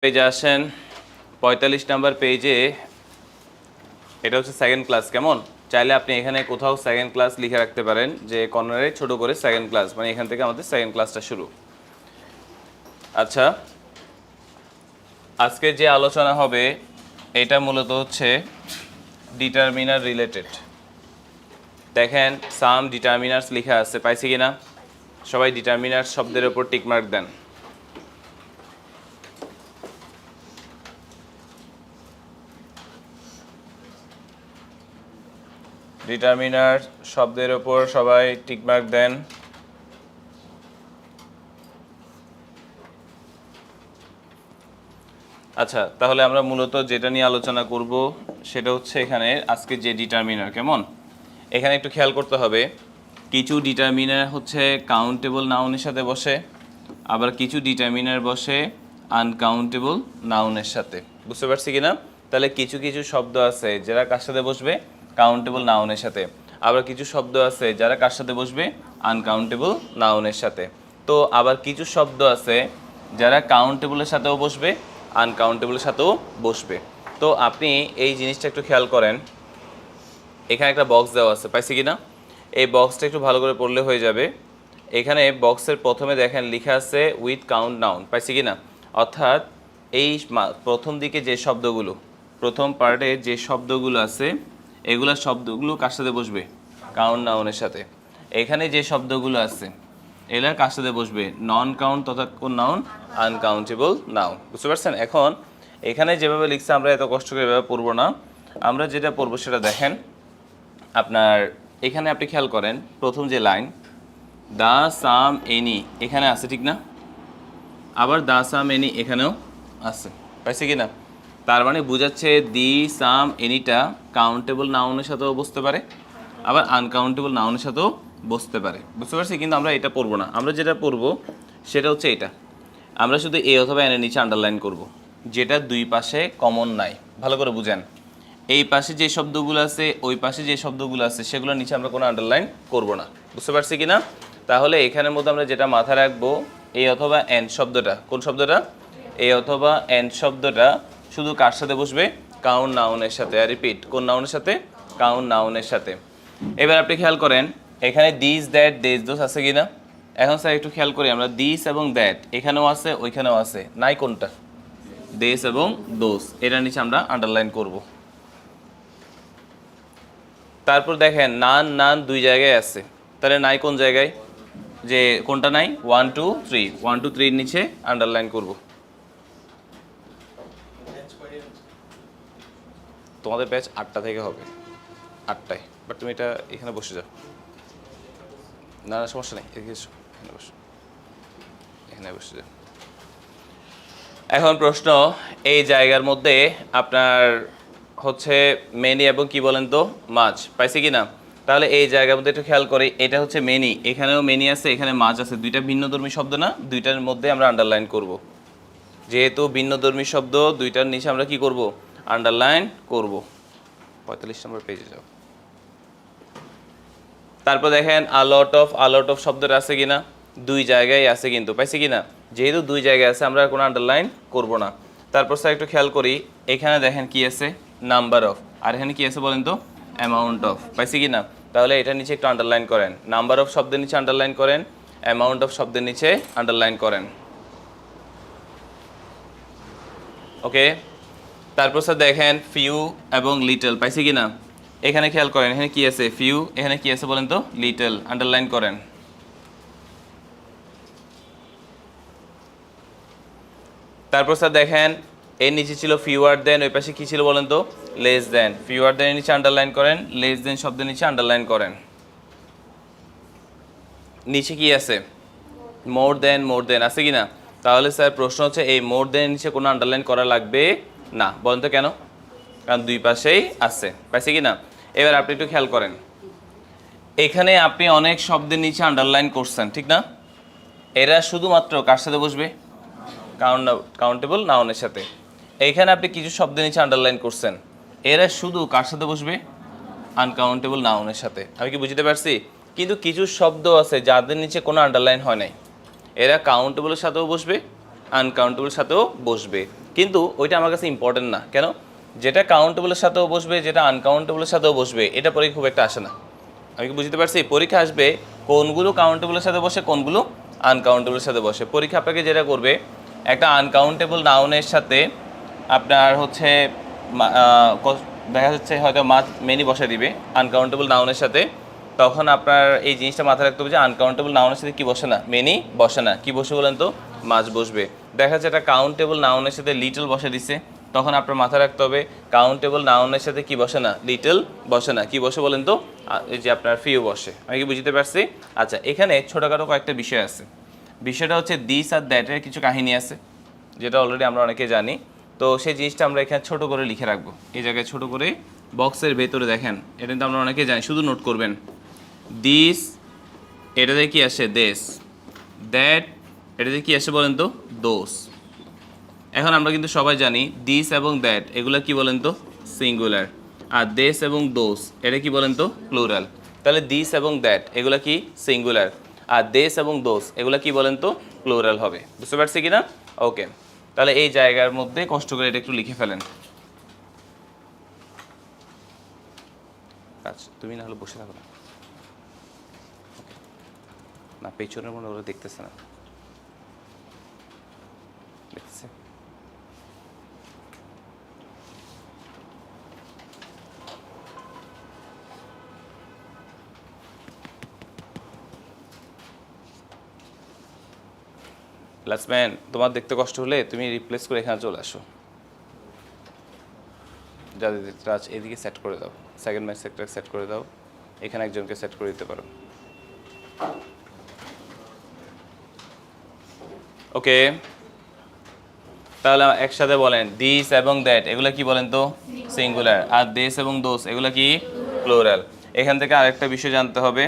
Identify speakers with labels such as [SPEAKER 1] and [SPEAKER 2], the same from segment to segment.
[SPEAKER 1] পেজে আসেন ৪৫ নাম্বার পেজে। এটা হচ্ছে সেকেন্ড ক্লাস। কেমন? চাইলে আপনি এখানে কোথাও সেকেন্ড ক্লাস লিখে রাখতে পারেন, যে কর্নারে ছোট করে সেকেন্ড ক্লাস, মানে এখান থেকে আমাদের সেকেন্ড ক্লাসটা শুরু। আচ্ছা, আজকে যে আলোচনা হবে এটা মূলত হচ্ছে ডিটারমিনার রিলেটেড। দেখেন সাম ডিটারমিনার্স লেখা আছে, পাইছি কিনা? সবাই ডিটারমিনার শব্দের উপর টিকমার্ক দেন। ডিটারমিনার শব্দের উপর সবাই টিকমার্ক দেন। আচ্ছা, তাহলে আমরা মূলত যেটা নিয়ে আলোচনা করব সেটা হচ্ছে এখানে আজকে যে ডিটারমিনার। কেমন? এখানে একটু খেয়াল করতে হবে, কিছু ডিটারমিনার হচ্ছে কাউন্টেবল নাউনের সাথে বসে, আবার কিছু ডিটারমিনার বসে আনকাউন্টেবল নাউনের সাথে। বুঝতে পারছি কিনা? তাহলে কিছু কিছু শব্দ আছে যারা কার সাথে বসবে? কাউন্টেবল নাউনের সাথে। আবার কিছু শব্দ আছে যারা কার সাথে বসবে? আনকাউন্টেবল নাউনের সাথে। তো আবার কিছু শব্দ আছে যারা কাউন্টেবলের সাথেও বসবে, আনকাউন্টেবলের সাথেও বসবে। তো আপনি এই জিনিসটা একটু খেয়াল করেন। এখানে একটা বক্স দেওয়া আছে, পাইছি কিনা? এই বক্সটা একটু ভালো করে পড়লে হয়ে যাবে। এখানে বক্সের প্রথমে দেখেন লেখা আছে উইথ কাউন্ট নাউন, পাইছি কিনা? অর্থাৎ এই প্রথম দিকে যে শব্দগুলো, প্রথম পার্টে যে শব্দগুলো আছে, এগুলা শব্দগুলো কার সাথে বসবে? কাউন্ট নাউনের সাথে। এখানে যে শব্দগুলো আছে এগুলা কার সাথে বসবে? নন কাউন্ট তথা কোন নাউন? Uncountable noun. বুঝতে পারছেন? এখন এখানে যেভাবে লিখছে আমরা এত কষ্ট করে এভাবে পড়বো না, আমরা যেটা পড়বো সেটা দেখেন। আপনার এখানে আপনি খেয়াল করেন প্রথম যে লাইন দা সাম এনি এখানে আছে, ঠিক না? আবার দা সাম এনি এখানেও আছে, পাইছে কি না? তার মানে বোঝাচ্ছে দি সাম এনিটা কাউন্টেবল নাউনের সাথেও বসতে পারে, আবার আনকাউন্টেবল নাউনের সাথেও বসতে পারে। বুঝতে পারছি? কিন্তু আমরা এটা পড়বো না, আমরা যেটা পড়বো সেটা হচ্ছে এটা। আমরা শুধু এ অথবা এনের নিচে আন্ডারলাইন করব, যেটা দুই পাশে কমন নাই। ভালো করে বুঝেন, এই পাশে যে শব্দগুলো আছে ওই পাশে যে শব্দগুলো আছে সেগুলোর নিচে আমরা কোনো আন্ডারলাইন করব না। বুঝতে পারছি কি না? তাহলে এখানের মধ্যে আমরা যেটা মাথায় রাখবো, এই অথবা এন শব্দটা, কোন শব্দটা? এই অথবা এন শব্দটা শুধু কার সাথে বসবে? কাউন্ট নাউনের সাথে। আর রিপিট, কোন নাউনের সাথে? কাউন্ট নাউনের সাথে। এবার আপনি খেয়াল করেন এখানে দিস দ্যাট দেস দোস আছে কিনা? এখন স্যার একটু খেয়াল করি আমরা, দিস এবং দ্যাট এখানেও আছে ওইখানেও আছে, নাই কোনটা? দেস এবং দোস, এটার নিচে আমরা আন্ডারলাইন করব। তারপর দেখেন নান নান দুই জায়গায় আছে, তাহলে নাই কোন জায়গায়? যে কোনটা নাই? 1 2 3, 1 2 3 নিচে আন্ডারলাইন করব। তোমাদের ব্যাচ 8টা থেকে হবে, 8টায়। বাট তুমি এটা এখানে বসে যাও। না না, সমস্যা নেই, এখানে বসো, এখানে বসে যাও। এখন প্রশ্ন, এই জায়গার মধ্যে আপনার হচ্ছে মেনি এবং কি বলেন তো? মাছ, পাইছি কি না? তাহলে এই জায়গার মধ্যে একটু খেয়াল করি, এটা হচ্ছে মেনি, এখানেও মেনি আছে, এখানে মাছ আছে, দুইটা ভিন্নধর্মী শব্দ না? দুইটার মধ্যে আমরা আন্ডারলাইন করব। যেহেতু ভিন্নধর্মী শব্দ, দুইটার নিচে আমরা কি করব? আন্ডারলাইন করব। 45 নম্বর পেজে যাও। তারপর দেখেন আলট অফ শব্দটা আছে কিনা? দুই জায়গায় আছে কিন্তু, পাইছি কিনা? যেহেতু দুই জায়গায় আছে আমরা কোনো আন্ডারলাইন করব না। তারপর স্যার একটু খেয়াল করি, এখানে দেখেন কি আছে? Number of. আর এখানে কি আছে বলেন তো? অ্যামাউন্ট অফ, পাইছি কিনা? তাহলে এটার নিচে একটু আন্ডারলাইন করেন, নাম্বার অফ শব্দের নিচে আন্ডারলাইন করেন, অ্যামাউন্ট অফ শব্দের নিচে আন্ডারলাইন করেন। ওকে। তারপর স্যার দেখেন ফিউ এবং লিটল, পাইছি কিনা? এখানে খেয়াল করেন, এখানে কি আছে? ফিউ, এখানে কি আছে বলেন তো? লিটল, আন্ডারলাইন করেন। তারপর স্যার দেখেন এর নিচে ছিল ফিউয়ার দেন, ওই পাশে কি ছিল বলেন তো? Less than. ফিউয়ার দেন এর নিচে আন্ডারলাইন করেন, লেস দেন শব্দের নিচে আন্ডারলাইন করেন। নিচে কি আছে? মোর দেন আছে কিনা? তাহলে স্যার প্রশ্ন হচ্ছে এই মোর দেন নিচে কোনো আন্ডারলাইন করা লাগবে না। বলেন তো কেন? কারণ দুই পাশেই আছে, পাইছে কিনা? এবার আপনি একটু খেয়াল করেন, এখানে আপনি অনেক শব্দের নিচে আন্ডারলাইন করছেন, ঠিক না? এরা শুধুমাত্র কার সাথে বসবে? কাউন্টেবল নাউনের সাথে। এইখানে আপনি কিছু শব্দের নিচে আন্ডারলাইন করছেন, এরা শুধু কার সাথে বসবে? আনকাউন্টেবল নাউনের সাথে। আমি কি বুঝতে পারছি? কিন্তু কিছু শব্দ আছে যাদের নিচে কোনো আন্ডারলাইন হয় নাই, এরা কাউন্টেবলের সাথেও বসবে, আনকাউন্টেবলের সাথেও বসবে। কিন্তু ওইটা আমার কাছে ইম্পর্টেন্ট না। কেন? যেটা কাউন্টেবলের সাথেও বসবে, যেটা আনকাউন্টেবলের সাথেও বসবে, এটা পরে খুব একটা আসে না। আমি কি বুঝতে পারছি? পরীক্ষা আসবে কোনগুলো কাউন্টেবলের সাথে বসে, কোনগুলো আনকাউন্টেবলের সাথে বসে। পরীক্ষা আপনাকে যেটা করবে, একটা আনকাউন্টেবল নাউনের সাথে আপনার হচ্ছে দেখা যাচ্ছে হয়তো মাছ মেনি বসে দিবে আনকাউন্টেবল নাউনের সাথে, তখন আপনার এই জিনিসটা মাথায় রাখতে হবে যে আনকাউন্টেবল নাউনের সাথে কি বসে না, মেনি বসে না, কি বসে বলেন তো, মাছ বসবে। দেখা যাচ্ছে একটা কাউন্টেবল নাউনের সাথে লিটল বসে দিছে, তখন আপনার মাথায় রাখতে হবে কাউন্টেবল নাউনের সাথে কি বসে না, লিটল বসে না, কি বসে বলেন তো, এই যে আপনার ফিউ বসে। আমি কি বুঝতে পারছি? আচ্ছা, এখানে ছোটোখাটো কয়েকটা বিষয় আছে। বিষয়টা হচ্ছে দিস আর দ্যাটের কিছু কাহিনী আছে, যেটা অলরেডি আমরা অনেকে জানি। তো সেই জিনিসটা আমরা এখানে ছোট করে লিখে রাখবো, এই জায়গায় ছোট করে বক্সের ভেতরে দেখেন, এটা কিন্তু আমরা অনেকে জানি, শুধু নোট করবেন। দিস এটাতে কি আসে, দেশ। দ্যাট এটাতে কি আসে বলেন তো, দোস। এখন আমরা কিন্তু সবাই জানি দিস এবং দ্যাট এগুলো কি বলেন তো, সিঙ্গুলার। আর দেশ এবং দোস এটা কি বলেন তো, প্লুরাল। তাহলে দিস এবং দ্যাট এগুলো কি সিঙ্গুলার, আর দেশ এবং দোস এগুলো কি বলেন তো, প্লুরাল হবে। বুঝতে পারছি কিনা? ওকে, তাহলে এই জায়গার মধ্যে কষ্ট করে এটা একটু লিখে ফেলেন। আচ্ছা, তুমি না হলে বসে থাকো না, না পেছনের মনে ওরা দেখতেছে না, দেখতেছে। ক্লাসম্যান, তোমার দেখতে কষ্ট হলে তুমি রিপ্লেস করে এখানে চলে আসো। যাদের রাজ এদিকে সেট করে দাও, সেকেন্ড ম্যাচ সেক্টর সেট করে দাও, এখানে একজনকে সেট করে দিতে পারো। ওকে, তাহলে একসাথে বলেন দিস এবং দ্যাট এগুলো কি বলেন তো, সিঙ্গুলার। আর দেশ এবং দোস এগুলো কি, প্লুরাল। এখান থেকে আরেকটা বিষয় জানতে হবে,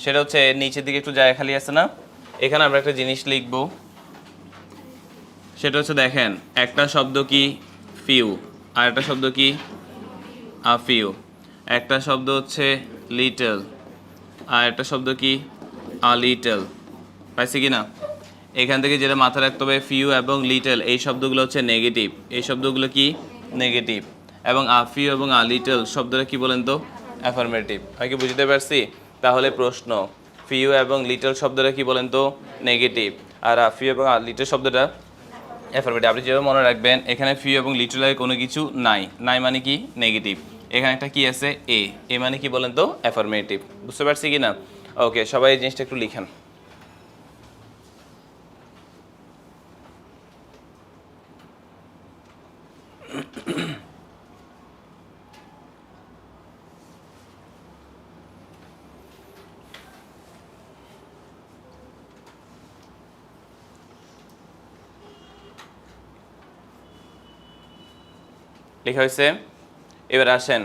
[SPEAKER 1] সেটা হচ্ছে নিচের দিকে একটু জায়গা খালি আছে না, এখানে আমরা একটা জিনিস লিখব। সেটা হচ্ছে দেখেন, একটা শব্দ কি ফিউ, আর একটা শব্দ কি আ ফিউ। একটা শব্দ হচ্ছে লিটল, আর একটা শব্দ কি আ লিটল। পাইছি কি না? এখান থেকে যেটা মাথায় রাখতে হবে, ফিউ এবং লিটল এই শব্দগুলো হচ্ছে নেগেটিভ, এই শব্দগুলো কি নেগেটিভ। এবং আ ফিউ এবং আ লিটল শব্দটা কি বলেন তো, অ্যাফার্মেটিভ। আমি কি বুঝতে পারছি? তাহলে প্রশ্ন, ফিউ এবং লিটল শব্দটা কি বলেন তো, নেগেটিভ, আর আ ফিউ এবং আ লিটল শব্দটা অ্যাফার্মেটিভ। আপনি যেভাবে মনে রাখবেন, এখানে ফিউ এবং লিটলের কোনো কিছু নাই, নাই মানে কি নেগেটিভ। এখানে একটা কি আছে, এ মানে কি বলেন তো, অ্যাফার্মেটিভ। বুঝতে পারছি কি না? ওকে, সবাই এই জিনিসটা একটু লিখেন। লেখা হয়েছে? এবার আসেন,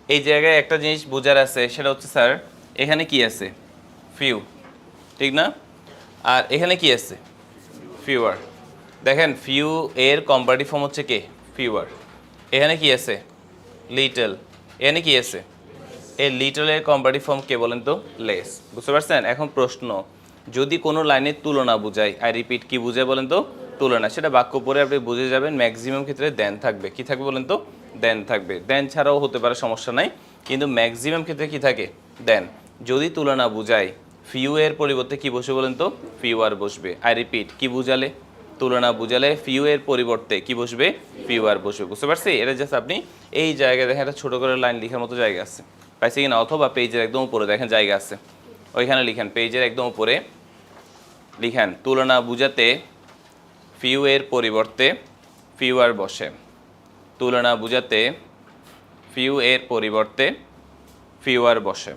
[SPEAKER 1] এই জায়গায় একটা জিনিস বোঝার আছে, সেটা হচ্ছে স্যার এখানে কি আছে, ফিউ, ঠিক না? আর এখানে কি আছে, ফিউয়ার। দেখেন ফিউ এর কম্পারেটিভ ফর্ম হচ্ছে কে, ফিউয়ার। এখানে কি আছে, লিটল। এখানে কি আছে, এই লিটলের কম্পারেটিভ ফর্ম কে বলেন তো, লেস। বুঝতে পারছেন? এখন প্রশ্ন, যদি কোনো লাইনের তুলনা বোঝায়, আই রিপিট, কি বোঝায় বলেন তো, তুলনা, সেটা বাক্য পড়ে আপনি বুঝে যাবেন। ম্যাক্সিমাম ক্ষেত্রে দেন থাকবে, কি থাকবে বলেন তো, দেন থাকবে। দেন ছাড়াও হতে পারে, সমস্যা নাই, কিন্তু ম্যাক্সিমাম ক্ষেত্রে কি থাকে, দেন। যদি তুলনা বোঝায়, ফিউ এর পরিবর্তে কি বসবে বলেন তো, ফিউয়ার বসবে। আই রিপিট, কি বুঝালে, তুলনা বুঝালে ফিউ এর পরিবর্তে কি বসবে, ফিউয়ার বসবে। বুঝতে পারছি? এটা জাস্ট আপনি এই জায়গায় দেখেন, একটা ছোটো করে লাইন লেখার মতো জায়গা আছে, পাইছে কিনা? অথবা পেজের একদম উপরে দেখেন জায়গা আছে, ওইখানে লিখেন, পেজের একদম উপরে লিখেন, তুলনা বুঝাতে ফিউ এর পরিবর্তে ফিউয়ার বসে। তুলনা বুঝাতে ফিউ এর পরিবর্তে ফিউয়ার বসে।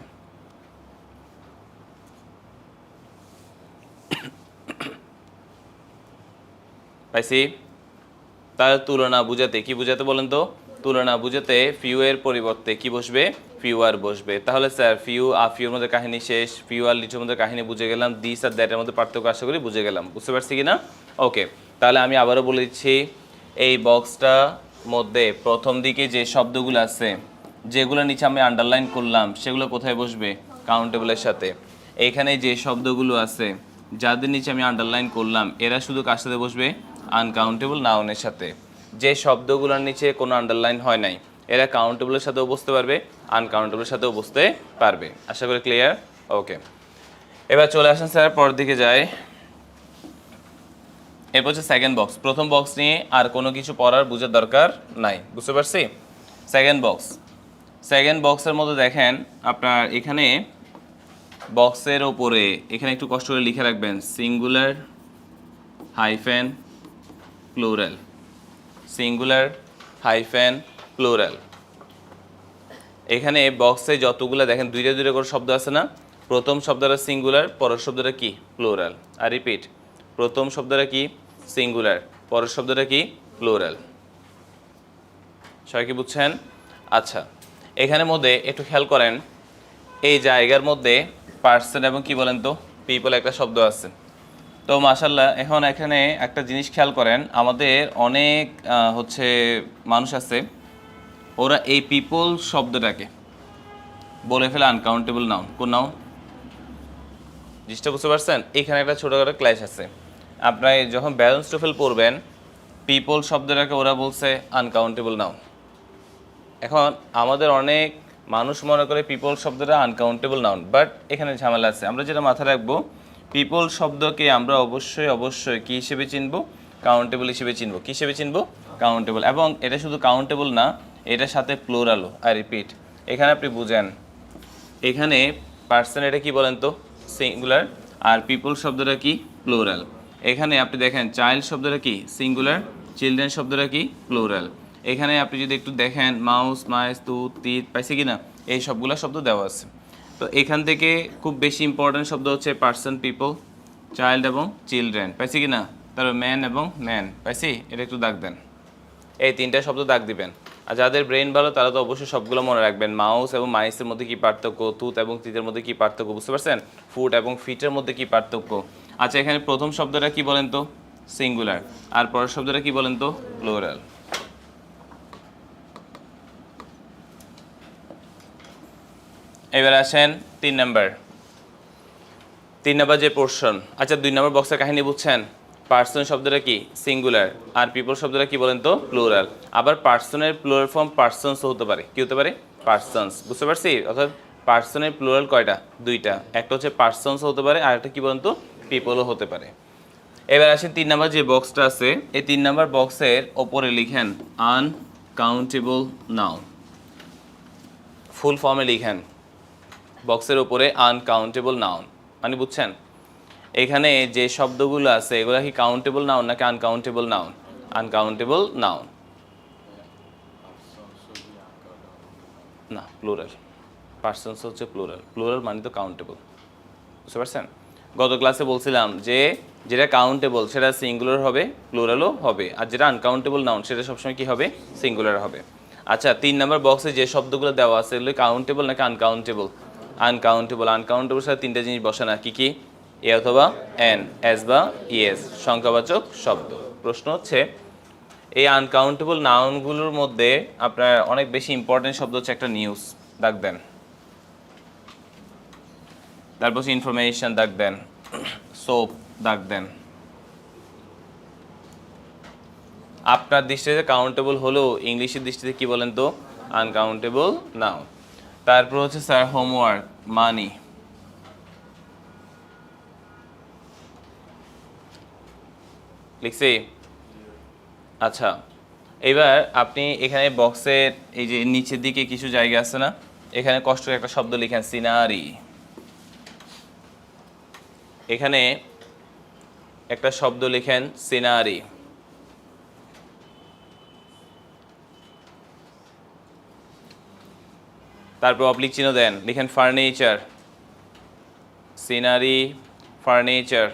[SPEAKER 1] পাইছি? তাহলে তুলনা বুঝাতে কি বুঝাতে বলেন তো, তুলনা বুঝাতে ফিউ এর পরিবর্তে কি বসবে, ফিউয়ার বসবে। তাহলে স্যার ফিউ আর ফিউর মধ্যে কাহিনী শেষ, ফিউ আর লিটের মধ্যে কাহিনী বুঝে গেলাম, দিস আর দ্যাটের মধ্যে পার্থক্য আশা করি বুঝে গেলাম। বুঝতে পারছি কি না? ওকে, তাহলে আমি আবারও বলে দিচ্ছি, এই বক্সটা মধ্যে প্রথম দিকে যে শব্দগুলো আছে, যেগুলো নিচে আমি আন্ডারলাইন করলাম, সেগুলো কোথায় বসবে, কাউন্টেবলের সাথে। এইখানে যে শব্দগুলো আছে, যাদের নিচে আমি আন্ডারলাইন করলাম এরা শুধু কার সাথে বসবে? আনকাউন্টেবল নাউনের সাথে। যে শব্দগুলোর নিচে কোনো আন্ডারলাইন হয় নাই এরা কাউন্টেবলের সাথেও বসতে পারবে, আনকাউন্টেবলের সাথেও বসতে পারবে। আশা করি ক্লিয়ার? ওকে, এবার চলে আসেন স্যার পরের দিকে যায়। এরপর হচ্ছে সেকেন্ড বক্স। প্রথম বক্স নিয়ে আর কোনো কিছু পড়ার বোঝার দরকার নাই, বুঝতে পারছি? সেকেন্ড বক্সের মধ্যে দেখেন আপনার এখানে বক্সের ওপরে এখানে একটু কষ্ট করে লিখে রাখবেন singular hyphen plural, singular hyphen plural. এখানে বক্সে যতগুলো দেখেন দুইটা দুইটা করে শব্দ আছে না? প্রথম শব্দটা সিঙ্গুলার, পরের শব্দটা কি? প্লুরাল। আর রিপিট, প্রথম শব্দটা কি? সিঙ্গুলার, পরের শব্দটা কি? প্লুরাল। সবাই কি বুঝছেন? আচ্ছা, এখানের মধ্যে একটু খেয়াল করেন, এই জায়গার মধ্যে পার্সন এবং কি বলেন তো পিপল একটা শব্দ আছে। তো মাশাল্লাহ, এখন এখানে একটা জিনিস খেয়াল করেন, আমাদের অনেক হচ্ছে মানুষ আছে, ওরা এই পিপল শব্দটাকে বলে ফেলে আনকাউন্টেবল নাউন। কোন নাউন? জিনিসটা বুঝতে পারছেন? এখানে একটা ছোটোখাটো ক্ল্যাশ আছে। আপনার যখন ব্যালেন্স টোফেল পড়বেন, পিপল শব্দটাকে ওরা বলছে আনকাউন্টেবল নাউন। এখন আমাদের অনেক মানুষ মনে করে পিপল শব্দটা আনকাউন্টেবল নাউন, বাট এখানে ঝামেলা আছে। আমরা যেটা মাথায় রাখবো, পিপল শব্দকে আমরা অবশ্যই কী হিসেবে চিনব? কাউন্টেবল হিসেবে চিনব। কী হিসেবে চিনব? কাউন্টেবল। এবং এটা শুধু কাউন্টেবল না, এটার সাথে প্লুরালও। আই রিপিট, এখানে আপনি বুঝেন, এখানে পার্সন এটা কি বলেন তো? সিঙ্গুলার। আর পিপল শব্দটা কি? প্লুরাল। এখানে আপনি দেখেন চাইল্ড শব্দটা কি? সিঙ্গুলার, চিলড্রেন শব্দটা কি? প্লুরাল। এখানে আপনি যদি একটু দেখেন মাউস, মাইস, তুত, তিত, পাইছে কি না? এই সবগুলো শব্দ দেওয়া আছে। তো এখান থেকে খুব বেশি ইম্পর্টেন্ট শব্দ হচ্ছে পার্সন, পিপল, চাইল্ড এবং চিলড্রেন, পাইছে কি না? তারপর ম্যান এবং ম্যান, পাইছি? এটা একটু দাগ দেন, এই তিনটা শব্দ দাগ দিবেন। আর যাদের ব্রেন ভালো তারা তো অবশ্যই সবগুলো মনে রাখবেন। মাউস এবং মাইসের মধ্যে কি পার্থক্য, তুত এবং তিতের মধ্যে কি পার্থক্য, বুঝতে পারছেন? ফুট এবং ফিটের মধ্যে কি পার্থক্য। আচ্ছা, এখানে প্রথম শব্দটা কি বলেন তো? সিঙ্গুলার। আর পরের শব্দটা কি বলেন তো? প্লুরাল। এবার আসেন 3 নাম্বার যে পোর্শন। আচ্ছা, 2 নম্বর বক্সের কাহিনী বুঝছেন? পার্সন শব্দটা কি? সিঙ্গুলার। আর পিপল শব্দটা কি বলেন তো? প্লুরাল। আবার পার্সনের প্লুরাল ফর্ম পার্সনসও হতে পারে। কি হতে পারে? পার্সনস, বুঝতে পারছি? অর্থাৎ পার্সনের প্লুরাল কয়টা? 2টা। একটা হচ্ছে পার্সনসও হতে পারে, আর একটা কি বলেন তো? পিপলও হতে পারে। এবার আসেন 3 নম্বর যে বক্সটা আছে, এই 3 নম্বর বক্সের ওপরে লিখেন আনকাউন্টেবল নাউন। ফুল ফর্মে লিখেন বক্সের ওপরে আনকাউন্টেবল নাউন। মানে বুঝছেন? এখানে যে শব্দগুলো আছে এগুলো কি কাউন্টেবল নাউন নাকি আনকাউন্টেবল নাউন? আনকাউন্টেবল নাউন না, প্লুরাল। পার্সনস হচ্ছে প্লুরাল, প্লুরাল মানে তো কাউন্টেবল, বুঝতে পারছেন? গত ক্লাসে বলছিলাম যে যেটা কাউন্টেবল সেটা সিঙ্গুলার হবে, প্লুরালও হবে, আর যেটা আনকাউন্টেবল নাউন সেটা সবসময় কি হবে? সিঙ্গুলার হবে। আচ্ছা, 3 নম্বর বক্সে যে শব্দগুলো দেওয়া আছে এগুলো কাউন্টেবল নাকি আনকাউন্টেবল? আনকাউন্টেবল। আনকাউন্টেবল সাথে 3টা জিনিস বসে না, কি কি? এ অথবা এন, এস বা ইএস, সংখ্যাবাচক শব্দ। প্রশ্ন হচ্ছে এই আনকাউন্টেবল নাউনগুলোর মধ্যে আপনার অনেক বেশি ইম্পর্টেন্ট শব্দ হচ্ছে একটা নিউজ, দাগ দেন। তারপর ইনফরমেশন, দাগ দেন। সোপ, দাগ দেন। আপনার দৃষ্টিতে কাউন্টেবল হলেও ইংলিশের দৃষ্টিতে কি বলেন তো? Uncountable noun. তারপর হচ্ছে স্যার হোমওয়ার্ক, মানি। লিখছি? আচ্ছা, এবার আপনি এখানে বক্সের এই যে নিচের দিকে কিছু জায়গা আছে না, এখানে কষ্ট করে একটা শব্দ লিখেন সিনারি। এখানে একটা শব্দ লিখেন সিনারি। তারপর অবলিক চিহ্ন দেন, লিখেন ফার্নিচার। Scenery, furniture.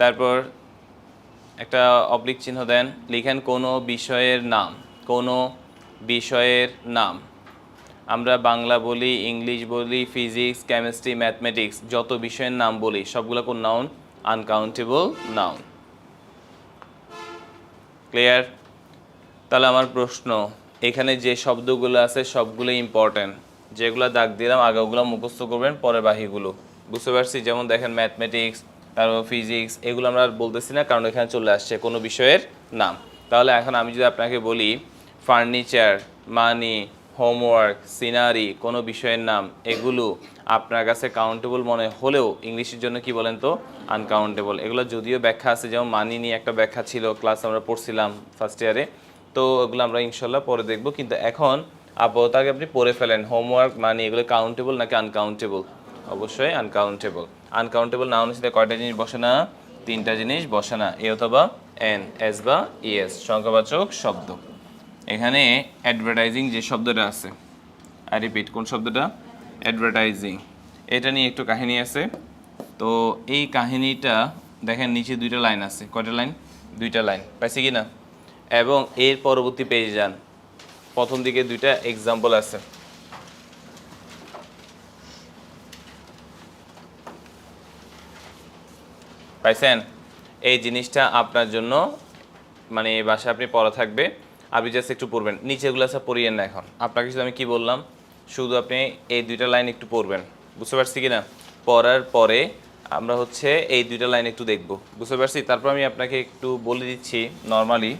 [SPEAKER 1] তারপর একটা অবলিক চিহ্ন দেন, লিখেন কোনো বিষয়ের নাম। কোনো বিষয়ের নাম। আমরা বাংলা বলি, ইংলিশ বলি, ফিজিক্স, কেমিস্ট্রি, ম্যাথমেটিক্স, যত বিষয়ের নাম বলি সবগুলো কোন নাউন? Uncountable noun. ক্লিয়ার? তাহলে আমার প্রশ্ন, এখানে যে শব্দগুলো আছে সবগুলো ইম্পর্ট্যান্ট, যেগুলো দাগ দিলাম আগে ওগুলো মুখস্থ করবেন, পরে বাকিগুলো। বুঝতে পারছি? যেমন দেখেন ম্যাথমেটিক্স, তারপর ফিজিক্স, এগুলো আমরা আর বলতেছি না, কারণ এখানে চলে আসছে কোনো বিষয়ের নাম। তাহলে এখন আমি যদি আপনাকে বলি ফার্নিচার, মানি, হোমওয়ার্ক, সিনারি, কোনো বিষয়ের নাম, এগুলো আপনার কাছে কাউন্টেবল মনে হলেও ইংলিশের জন্য কি বলেন তো? আনকাউন্টেবল। এগুলো যদিও ব্যাখ্যা আছে, যেমন মানি নিয়ে একটা ব্যাখ্যা ছিল, ক্লাস আমরা পড়ছিলাম ফার্স্ট ইয়ারে, তো ওগুলো আমরা ইনশাল্লাহ পরে দেখব। কিন্তু এখন আপাতত আগে আপনি পড়ে ফেলেন হোমওয়ার্ক, মানি, এগুলো কাউন্টেবল নাকি আনকাউন্টেবল? অবশ্যই আনকাউন্টেবল। আনকাউন্টেবল নাউনের সাথে কয়টা জিনিস বসে না? তিনটা জিনিস বসে না, এ অথবা এন, এস বা ইএস, সংখ্যাবাচক শব্দ। এখানে অ্যাডভার্টাইজিং যে শব্দটা আছে, আই রিপিট, কোন শব্দটা? অ্যাডভার্টাইজিং। এটা নিয়ে একটু কাহিনী আছে। তো এই কাহিনীটা দেখেন নিচে দুইটা লাইন আছে। কয়টা লাইন? দুইটা লাইন। পাইছি কি না? এবং এর পরবর্তী পেজে যান, প্রথম দিকে দুইটা এক্সাম্পল আছে। পাইছেন? এই জিনিসটা আপনার জন্য মানে বাসায় আপনি পড়া থাকবে, আপনি জাস্ট একটু পড়বেন। নিচেগুলো সব পড়িয়েন না এখন। আপনাকে শুধু আমি কি বললাম, শুধু আপনি এই দুইটা লাইন একটু পড়বেন। বুঝতে পারছি কি না? পড়ার পরে আমরা হচ্ছে এই দুইটা লাইন একটু দেখব। বুঝতে পারছি? তারপর আমি আপনাকে একটু বলে দিচ্ছি নর্মালি,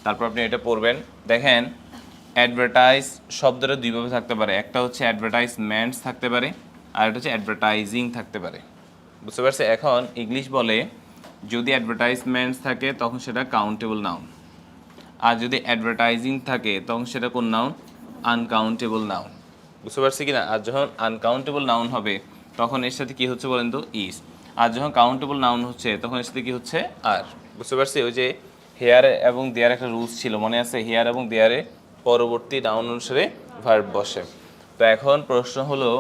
[SPEAKER 1] তারপর আপনি এটা পড়বেন। দেখেন, অ্যাডভার্টাইজ শব্দটা দুইভাবে থাকতে পারে। একটা হচ্ছে অ্যাডভার্টাইজমেন্টস থাকতে পারে, আর একটা হচ্ছে অ্যাডভার্টাইজিং থাকতে পারে। বুঝতে পারছি? এখন ইংলিশ বলে যদি অ্যাডভার্টাইজমেন্টস থাকে তখন সেটা কাউন্টেবল নাউন, আর যদি অ্যাডভার্টাইজিং থাকে তখন সেটা কোন নাউন? Uncountable noun. বুঝতে পারছি কি না? আর যখন আনকাউন্টেবল নাউন হবে তখন এর সাথে কি হচ্ছে বলেন তো? ইজ। আর যখন কাউন্টেবল নাউন হচ্ছে তখন এর সাথে কি হচ্ছে? আর। বুঝতে পারছি? ওই যে হেয়ার এবং দেয়ার একটা রুলস ছিল, মনে আছে? হেয়ার এবং দেয়ারে পরবর্তী নাউন অনুসারে ভার্ব বসে। তো এখন প্রশ্ন হলো,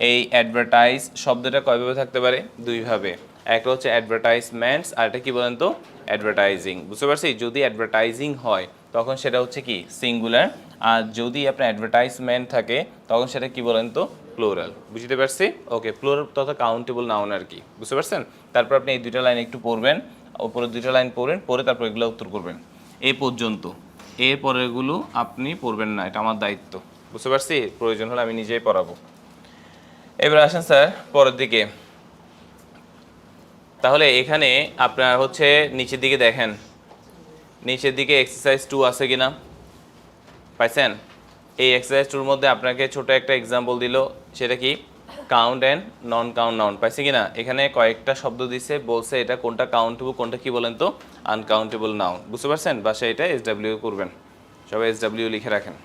[SPEAKER 1] এই অ্যাডভার্টাইজ শব্দটা কয়ভাবে থাকতে পারে? দুইভাবে। একটা হচ্ছে অ্যাডভার্টাইজমেন্টস, আর একটা কি বলেন তো? অ্যাডভার্টাইজিং। বুঝতে পারছি? যদি অ্যাডভার্টাইজিং হয় তখন সেটা হচ্ছে কি? সিঙ্গুলার। আর যদি আপনার অ্যাডভার্টাইজমেন্ট থাকে তখন সেটা কি বলেন তো? প্লুরাল। বুঝতে পারছি? ওকে, প্লুরাল তথা কাউন্টেবল নাউন আর কি। বুঝতে পারছেন? তারপর আপনি এই দুইটা লাইন একটু পড়বেন, উপরে দুইটা লাইন পড়বেন, পরে তারপর এগুলো উত্তর করবেন। এই পর্যন্ত। এর পরেরগুলো আপনি পড়বেন না, এটা আমার দায়িত্ব। বুঝতে পারছি? প্রয়োজন হলে আমি নিজেই পড়াবো। এবার আসেন স্যার পরের দিকে। তাহলে এখানে আপনার হচ্ছে নিচের দিকে দেখেন, নিচের দিকে এক্সারসাইজ 2 আছে কিনা? পাইছেন? এই এক্সারসাইজ 2-র মধ্যে আপনাকে ছোট একটা এক্সাম্পল দিল, সেটা কি? Count and non count noun. পাইছে কিনা? এখানে কয়েকটা শব্দ দিছে, বলছে এটা কোনটা কাউন্টেবল, কোনটা কি বলেন তো? Uncountable noun. বুঝতে পারছেন? বাসায় এটা SW করবেন, সবাই SW লিখে রাখেন।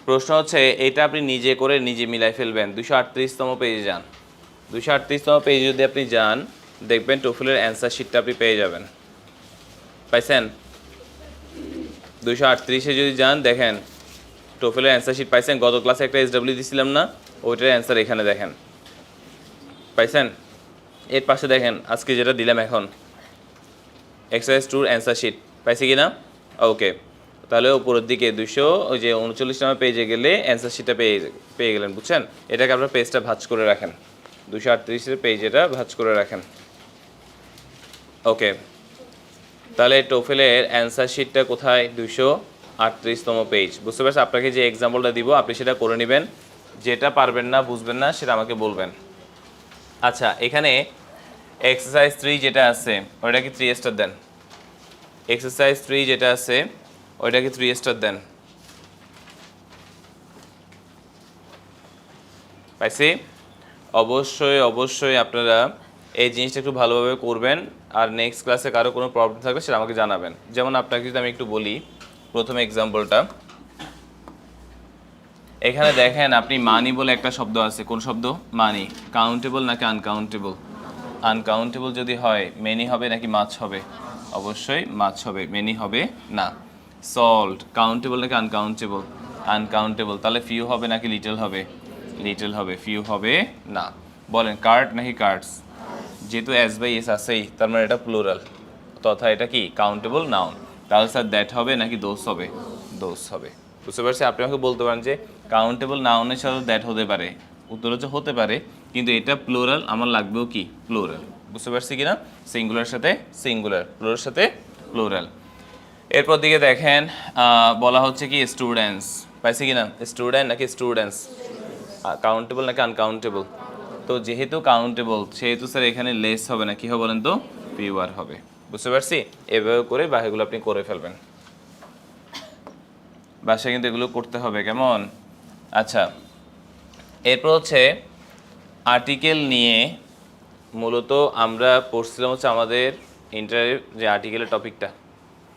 [SPEAKER 1] প্রশ্ন হচ্ছে এটা আপনি নিজে করে নিজে মিলাই ফেলবেন। 238তম পেজে যান। 238তম পেজে যদি আপনি যান, দেখবেন টোফেলের অ্যান্সার শিটটা আপনি পেয়ে যাবেন। পাইছেন? 238-এ যদি যান, দেখেন টোফেলের অ্যান্সার শিট পাইছেন। গত ক্লাসে একটা SW দিছিলাম না, ওইটার অ্যান্সার এখানে দেখেন। পাইছেন? এর পাশে দেখেন আজকে যেটা দিলাম এখন, এক্সারসাইজ 2-র অ্যান্সার শিট। পাইছে কি না? ওকে, তাহলে উপরের দিকে 239 নম্বর পেজে গেলে অ্যান্সার শিটটা পেয়ে গেলেন। বুঝছেন? এটাকে আপনার পেজটা ভাঁজ করে রাখেন, 238-এর পেজ এটা ভাঁজ করে রাখেন। ওকে, তাহলে টোফেলের অ্যান্সার শিটটা কোথায়? 238তম পেজ। বুঝতে পারছেন? আপনাকে যে এক্সাম্পলটা দিব আপনি সেটা করে নেবেন, যেটা পারবেন না বুঝবেন না সেটা আমাকে বলবেন। আচ্ছা, এখানে এক্সারসাইজ 3 যেটা আছে ওইটা কি 3 স্টার দেন। এক্সারসাইজ 3 যেটা আছে ওইটা কি 3 স্টার দেন। পাইছি? অবশ্যই অবশ্যই আপনারা এই জিনিসটা একটু ভালোভাবে করবেন, আর নেক্সট ক্লাসে কারো কোনো প্রবলেম থাকলে সেটা আমাকে জানাবেন। যেমন আপনাকে যদি আমি একটু বলি প্রথম এক্সাম্পলটা, এখানে দেখেন আপনি মানি বলে একটা শব্দ আছে। কোন শব্দ? মানি। কাউন্টেবল নাকি আনকাউন্টেবল? আনকাউন্টেবল যদি হয় মেনি হবে নাকি মাছ হবে? অবশ্যই মাছ হবে, মেনি হবে না। সল্ট কাউন্টেবল নাকি আনকাউন্টেবল? আনকাউন্টেবল। তাহলে ফিউ হবে নাকি লিটল হবে? লিটল হবে, ফিউ হবে না। বলেন কার্ড নাকি কার্ডস? যেহেতু এস বাই এস আছেই তার মানে এটা প্লুরাল, তথা এটা কি? Countable noun. তাহলে স্যার দ্যাট হবে নাকি দোস হবে? দোস হবে। বুঝতে পারছি? আপনি আমাকে বলতে পারেন যে কাউন্টেবল নাউনের সাথে দ্যাট হতে পারে, উত্তর হচ্ছে হতে পারে, কিন্তু এটা প্লুরাল, আমার লাগবেও কি? প্লুরাল। বুঝতে পারছি কিনা? সিঙ্গুলার সাথে সিঙ্গুলার, প্লুরাল সাথে প্লুরাল। এরপর দিকে দেখেন বলা হচ্ছে কি স্টুডেন্টস। পাইছি কি না? স্টুডেন্ট নাকি স্টুডেন্টস, কাউন্টেবল নাকি আনকাউন্টেবল? তো যেহেতু কাউন্টেবল সেহেতু স্যার এখানে লেস হবে না, কি হবে বলেন তো? পিওর হবে। বুঝতে পারছি? এভাবে করে বাকিগুলো আপনি করে ফেলবেন, বাসায় কিন্তু এগুলো করতে হবে, কেমন? আচ্ছা, এরপর হচ্ছে আর্টিকেল নিয়ে মূলত আমরা পড়ছিলাম হচ্ছে আমাদের ইন্টারের যে আর্টিকেলের টপিকটা,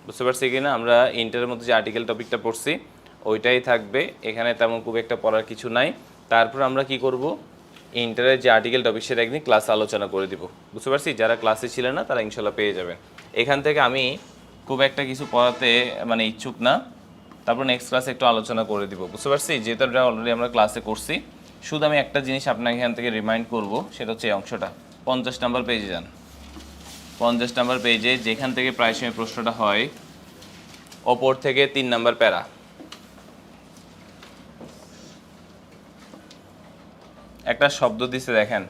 [SPEAKER 1] বুঝতে পারছি কি না? আমরা ইন্টারের মধ্যে যে আর্টিকেল টপিকটা পড়ছি ওইটাই থাকবে, এখানে তেমন খুব একটা পড়ার কিছু নাই। তারপর আমরা কি করব, ইন্টারের যে আর্টিকেল টপিক সেটা একদিন ক্লাসে আলোচনা করে দিব, বুঝতে পারছি? যারা ক্লাসে ছিলেন না তারা ইনশাল্লাহ পেয়ে যাবেন। এখান থেকে আমি খুব একটা কিছু পড়াতে মানে ইচ্ছুক না, তারপর নেক্সট ক্লাসে একটু আলোচনা করে দিব, বুঝতে পারছি? যেহেতু এটা অলরেডি আমরা ক্লাসে করছি, শুধু আমি একটা জিনিস আপনাকে এখান থেকে রিমাইন্ড করব, সেটা হচ্ছে এই অংশটা। 50 নাম্বার পেজে যান, 50 নাম্বার পেজে যেখান থেকে প্রায় সময় প্রশ্নটা হয়, ওপর থেকে 3 নাম্বার প্যারা, একটা শব্দ দিছে দেখেন,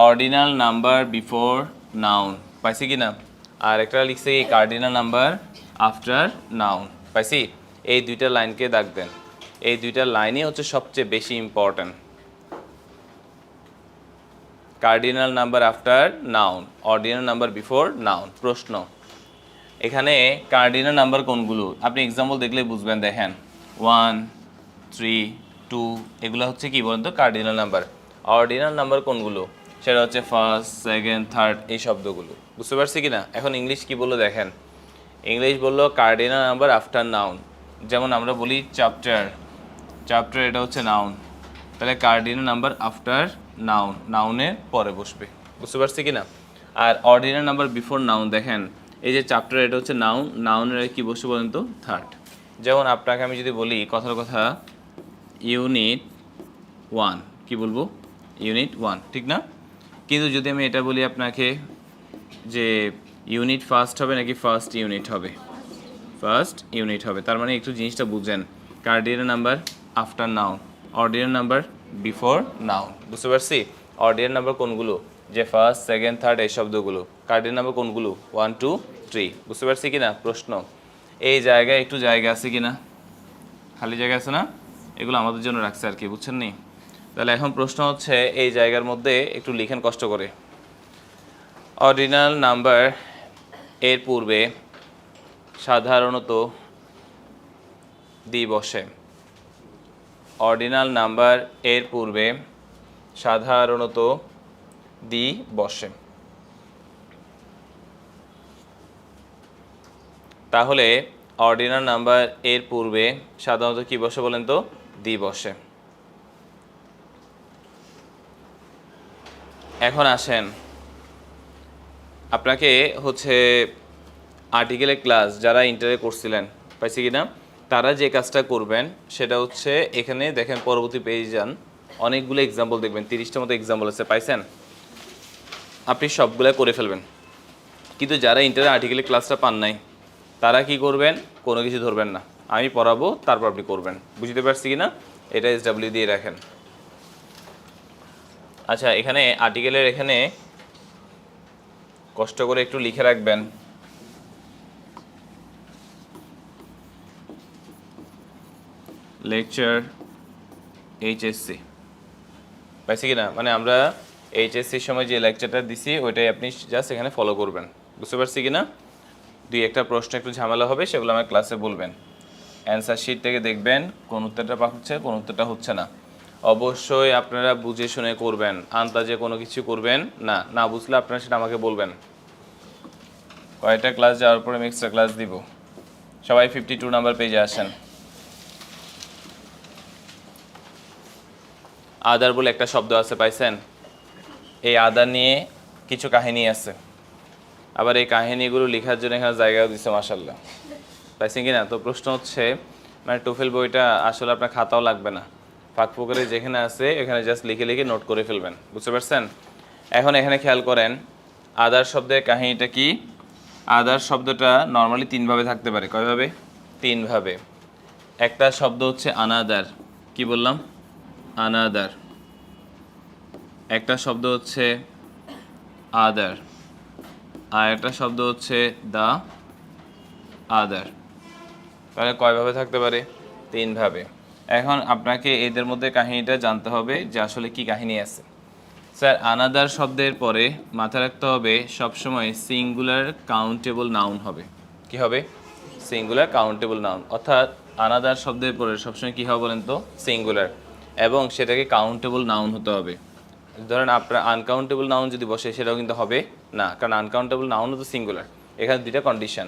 [SPEAKER 1] অর্ডিনাল নাম্বার বিফোর নাউন, পাইছি কি না? আর একটা লিখছে কি কার্ডিনাল নাম্বার আফটার নাউন, পাইছি? এই দুইটা লাইনকে দাগ দেন, এই দুইটা লাইনই হচ্ছে সবচেয়ে বেশি important. Cardinal number after noun, ordinal number before noun. প্রশ্ন, এখানে কার্ডিনাল নাম্বার কোনগুলো আপনি এক্সাম্পল দেখলে বুঝবেন, দেখেন 1, 3, 2 এগুলো হচ্ছে কি বলেন তো কার্ডিনাল নাম্বার। অর্ডিনাল নাম্বার কোনগুলো, সেটা হচ্ছে ফার্স্ট, সেকেন্ড, থার্ড, এই শব্দগুলো, বুঝতে পারছি কি না? এখন ইংলিশ কি বললো দেখেন, ইংলিশ বললো কার্ডিনাল নাম্বার আফটার নাউন। যেমন আমরা বলি চ্যাপ্টার, চ্যাপ্টার এটা হচ্ছে নাউন, তাহলে কার্ডিনাল নাম্বার আফটার নাউন, নাউনের পরে বসবে, বুঝতে পারছি কি না? আর অর্ডিনাল নাম্বার বিফোর নাউন, দেখেন এই যে চ্যাপ্টার এটা হচ্ছে নাউন, নাউনের কি বসে বলেন তো? থার্ড। যেমন আপনাকে আমি যদি বলি কথার কথা ইউনিট 1, কি বলবো? ইউনিট 1, ঠিক না? কিন্তু যদি আমি এটা বলি আপনাকে যে ইউনিট ফার্স্ট হবে নাকি ফার্স্ট ইউনিট হবে? ফার্স্ট ইউনিট হবে। তার মানে একটু জিনিসটা বুঝেন, cardinal number after noun, ordinal number before noun, বুঝতে পারছি? অর্ডিনাল নাম্বার কোনগুলো, যে ফার্স্ট, সেকেন্ড, থার্ড এই শব্দগুলো। কার্ডিনাল নাম্বার কোনগুলো, 1, 2, 3, বুঝতে পারছি কি না? প্রশ্ন, এই জায়গায় একটু জায়গা আছে কি না? খালি জায়গা আছে না? এগুলো আমাদের জন্য রাখছে আর কি, বুঝছেন নি? তাহলে এখন প্রশ্ন হচ্ছে এই জায়গার মধ্যে একটু লিখেন কষ্ট করে, অর্ডিনাল নাম্বার এর পূর্বে সাধারণত দি বসে, অর্ডিনাল নাম্বার এর পূর্বে সাধারণত দি বসে। তাহলে অর্ডিনাল নাম্বার এর পূর্বে সাধারণত কি বসে বলেন তো? দি বসে। এখন আসেন, আপনাকে হচ্ছে আর্টিকেলের ক্লাস যারা ইন্টারে করছিলেন, পাইছি কি না? তারা যে কাজটা করবেন সেটা হচ্ছে এখানে দেখেন পরবর্তী পেজ যান, অনেকগুলো এক্সাম্পল দেখবেন, 30টার মতো এক্সাম্পল আছে, পাইছেন? আপনি সবগুলো করে ফেলবেন। কিন্তু যারা ইন্টারে আর্টিকেলের ক্লাসটা পান নাই তারা কি করবেন, কোনো কিছু ধরবেন না, আমি পড়াবো তারপর আপনি করবেন, বুঝতে পারছি কি না? এটা SW দিয়ে রাখেন। আচ্ছা, এখানে আর্টিকেলের এখানে কষ্ট করে একটু লিখে রাখবেন, লেকচার HSC, পাইছি কি না? মানে আমরা HSCর সময় যে লেকচারটা দিছি ওইটাই আপনি জাস্ট এখানে ফলো করবেন, বুঝতে পারছি কি না? 2-1টা প্রশ্ন একটু ঝামেলা হবে, সেগুলো আমার ক্লাসে বলবেন। অ্যান্সার শিট থেকে দেখবেন কোন উত্তরটা হচ্ছে কোন উত্তরটা হচ্ছে না। অবশ্যই আপনারা বুঝে শুনে করবেন, আন্দাজে কোনো কিছু করবেন না, না বুঝলে আপনারা সেটা আমাকে বলবেন। কয়েকটা ক্লাস যাওয়ার পরে আমি এক্সট্রা ক্লাস দিব। সবাই 52 নাম্বার পেজে আসেন। আদার বলে একটা শব্দ আছে, পাইছেন? এই আদার নিয়ে কিছু কাহিনী আছে, আবার এই কাহিনীগুলো লেখার জন্য এখানে জায়গাও দিচ্ছে, মাশাআল্লাহ, পাইছেন কি না? তো প্রশ্ন হচ্ছে মানে টোফেল বইটা আসলে আপনার খাতাও লাগবে না, ফাঁক ফোকরে যেখানে আছে এখানে জাস্ট লিখে লিখে নোট করে ফেলবেন, বুঝতে পারছেন? এখন এখানে খেয়াল করেন আদার শব্দের কাহিনীটা কি। আদার শব্দটা নর্মালি 3 ভাবে থাকতে পারে, কয়ভাবে? 3 ভাবে। একটা শব্দ হচ্ছে আনাদার, কি বললাম? আনাদার। একটা শব্দ হচ্ছে আদার, আর একটা শব্দ হচ্ছে দা আদার। তাহলে কয়ভাবে থাকতে পারে? 3 ভাবে। এখন আপনাকে এদের মধ্যে কাহিনীটা জানতে হবে যে আসলে কি কাহিনী আছে। স্যার আনাদার শব্দের পরে মাথায় রাখতে হবে সবসময় সিঙ্গুলার কাউন্টেবল নাউন হবে। কি হবে? সিঙ্গুলার কাউন্টেবল নাউন, অর্থাৎ আনাদার শব্দের পরে সবসময় কী হবে বলেন তো? সিঙ্গুলার, এবং সেটাকে কাউন্টেবল নাউন হতে হবে। ধরেন আপনার আনকাউন্টেবল নাউন যদি বসে সেটাও কিন্তু হবে না, কারণ আনকাউন্টেবল নাউনও তো সিঙ্গুলার। এখানে দুইটা কন্ডিশন,